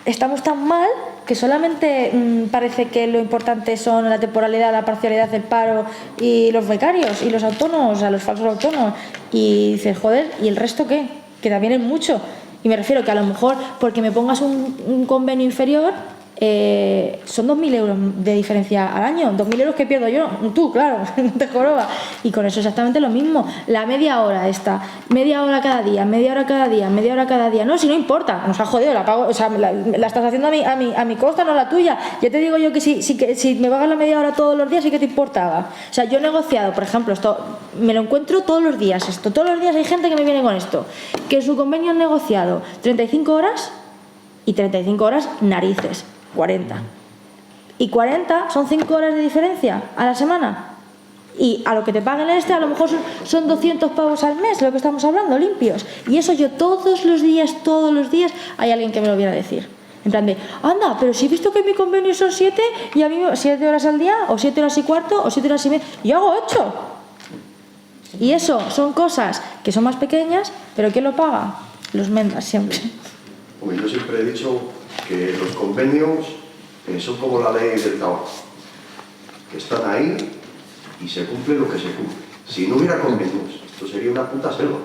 estamos tan mal que solamente parece que lo importante son la temporalidad, la parcialidad del paro y los becarios y los autónomos, o sea, los falsos autónomos, y dices, joder, ¿y el resto qué? Que también es mucho. Y me refiero que a lo mejor porque me pongas un convenio inferior, son 2.000 euros de diferencia al año, 2.000 euros que pierdo yo, tú, claro, no te joroba. Y con eso exactamente lo mismo, la media hora esta, media hora cada día, media hora cada día, media hora cada día, no, si no importa, nos ha jodido, la pago, o sea, la estás haciendo a mi costa, no la tuya. Ya te digo yo que si me pagas la media hora todos los días, sí que te importaba. O sea, yo he negociado, por ejemplo, esto me lo encuentro todos los días, todos los días hay gente que me viene con esto, que su convenio han negociado 35 horas y 35 horas narices, 40. Y 40 son 5 horas de diferencia a la semana. Y a lo que te paguen a lo mejor son 200 pavos al mes, de lo que estamos hablando, limpios. Y eso yo todos los días, hay alguien que me lo viene a decir. En plan de, anda, pero si he visto que mi convenio son 7 y a mí 7 horas al día, o 7 horas y cuarto, o 7 horas y media, yo hago 8. Y eso son cosas que son más pequeñas, pero ¿quién lo paga? Los mendas siempre. Hombre, yo siempre he dicho que los convenios son como la ley del tabaco, que están ahí y se cumple lo que se cumple. Si no hubiera convenios, esto sería una puta selva.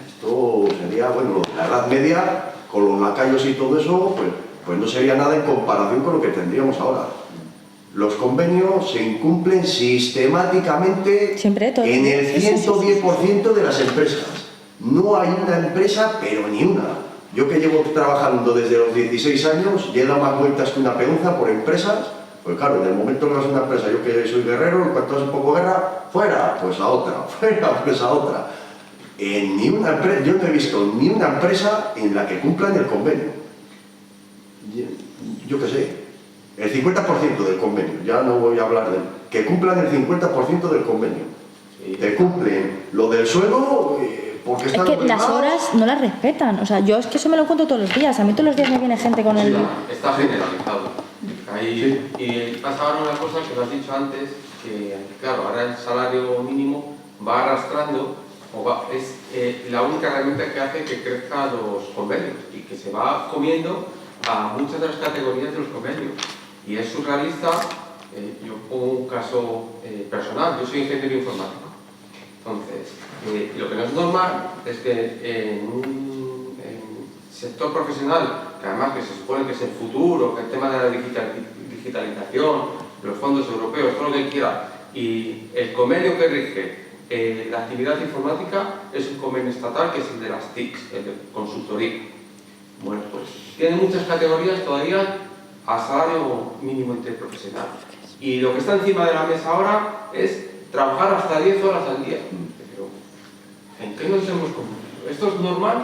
Esto sería, bueno, la Edad Media, con los lacayos y todo eso, pues no sería nada en comparación con lo que tendríamos ahora. Los convenios se incumplen sistemáticamente en el 110% de las empresas. No hay una empresa, pero ni una. Yo que llevo trabajando desde los 16 años, y he dado más vueltas que una peonza por empresas, pues claro, en el momento que vas a una empresa, yo que soy guerrero, en cuanto hace un poco guerra, fuera, pues a otra, fuera, pues a otra. Ni una empresa, yo no he visto ni una empresa en la que cumplan el convenio. Yo qué sé, el 50% del convenio, ya no voy a hablar de que cumplan el 50% del convenio. Te cumplen lo del suelo, porque están es que las horas no las respetan, o sea, yo es que eso me lo encuentro todos los días, a mí todos los días me viene gente con el... Está generalizado. Ahí, sí. Y pasa ahora una cosa que lo has dicho antes, que claro, ahora el salario mínimo va arrastrando, es la única herramienta que hace que crezcan los convenios y que se va comiendo a muchas de las categorías de los convenios. Y es surrealista, yo pongo un caso personal, yo soy ingeniero informático. Entonces, lo que no es normal es que en un sector profesional, que además que se supone que es el futuro, que el tema de la digitalización, los fondos europeos, todo lo que quiera, y el convenio que rige la actividad informática es un convenio estatal que es el de las TICs, el de consultoría. Bueno, pues tiene muchas categorías todavía a salario mínimo interprofesional. Y lo que está encima de la mesa ahora es trabajar hasta 10 horas al día. Pero, ¿en qué nos hemos convertido? ¿Esto es normal?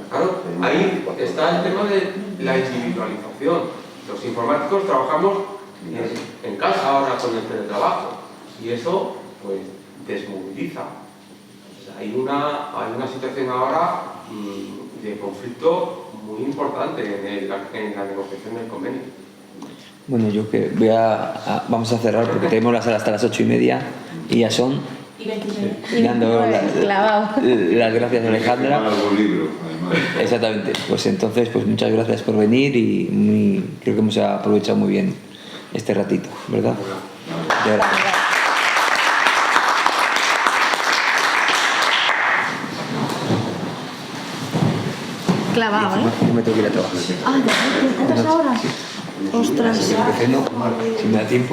Claro, ahí está el tema de la individualización. Los informáticos trabajamos en casa ahora con el teletrabajo y eso pues desmoviliza. O sea, hay una situación ahora de conflicto muy importante en la negociación del convenio. Bueno, yo que vamos a cerrar porque tenemos la sala hasta las 8:30 y ya son. Y 26. Dando las gracias a Alejandra. Exactamente. Pues entonces, pues muchas gracias por venir y creo que hemos aprovechado muy bien este ratito, ¿verdad? Muchas gracias. Clavado, ¿eh? Yo me tengo que ir a trabajar. Ah, ¿cuántas horas? Ostras. Si me da tiempo.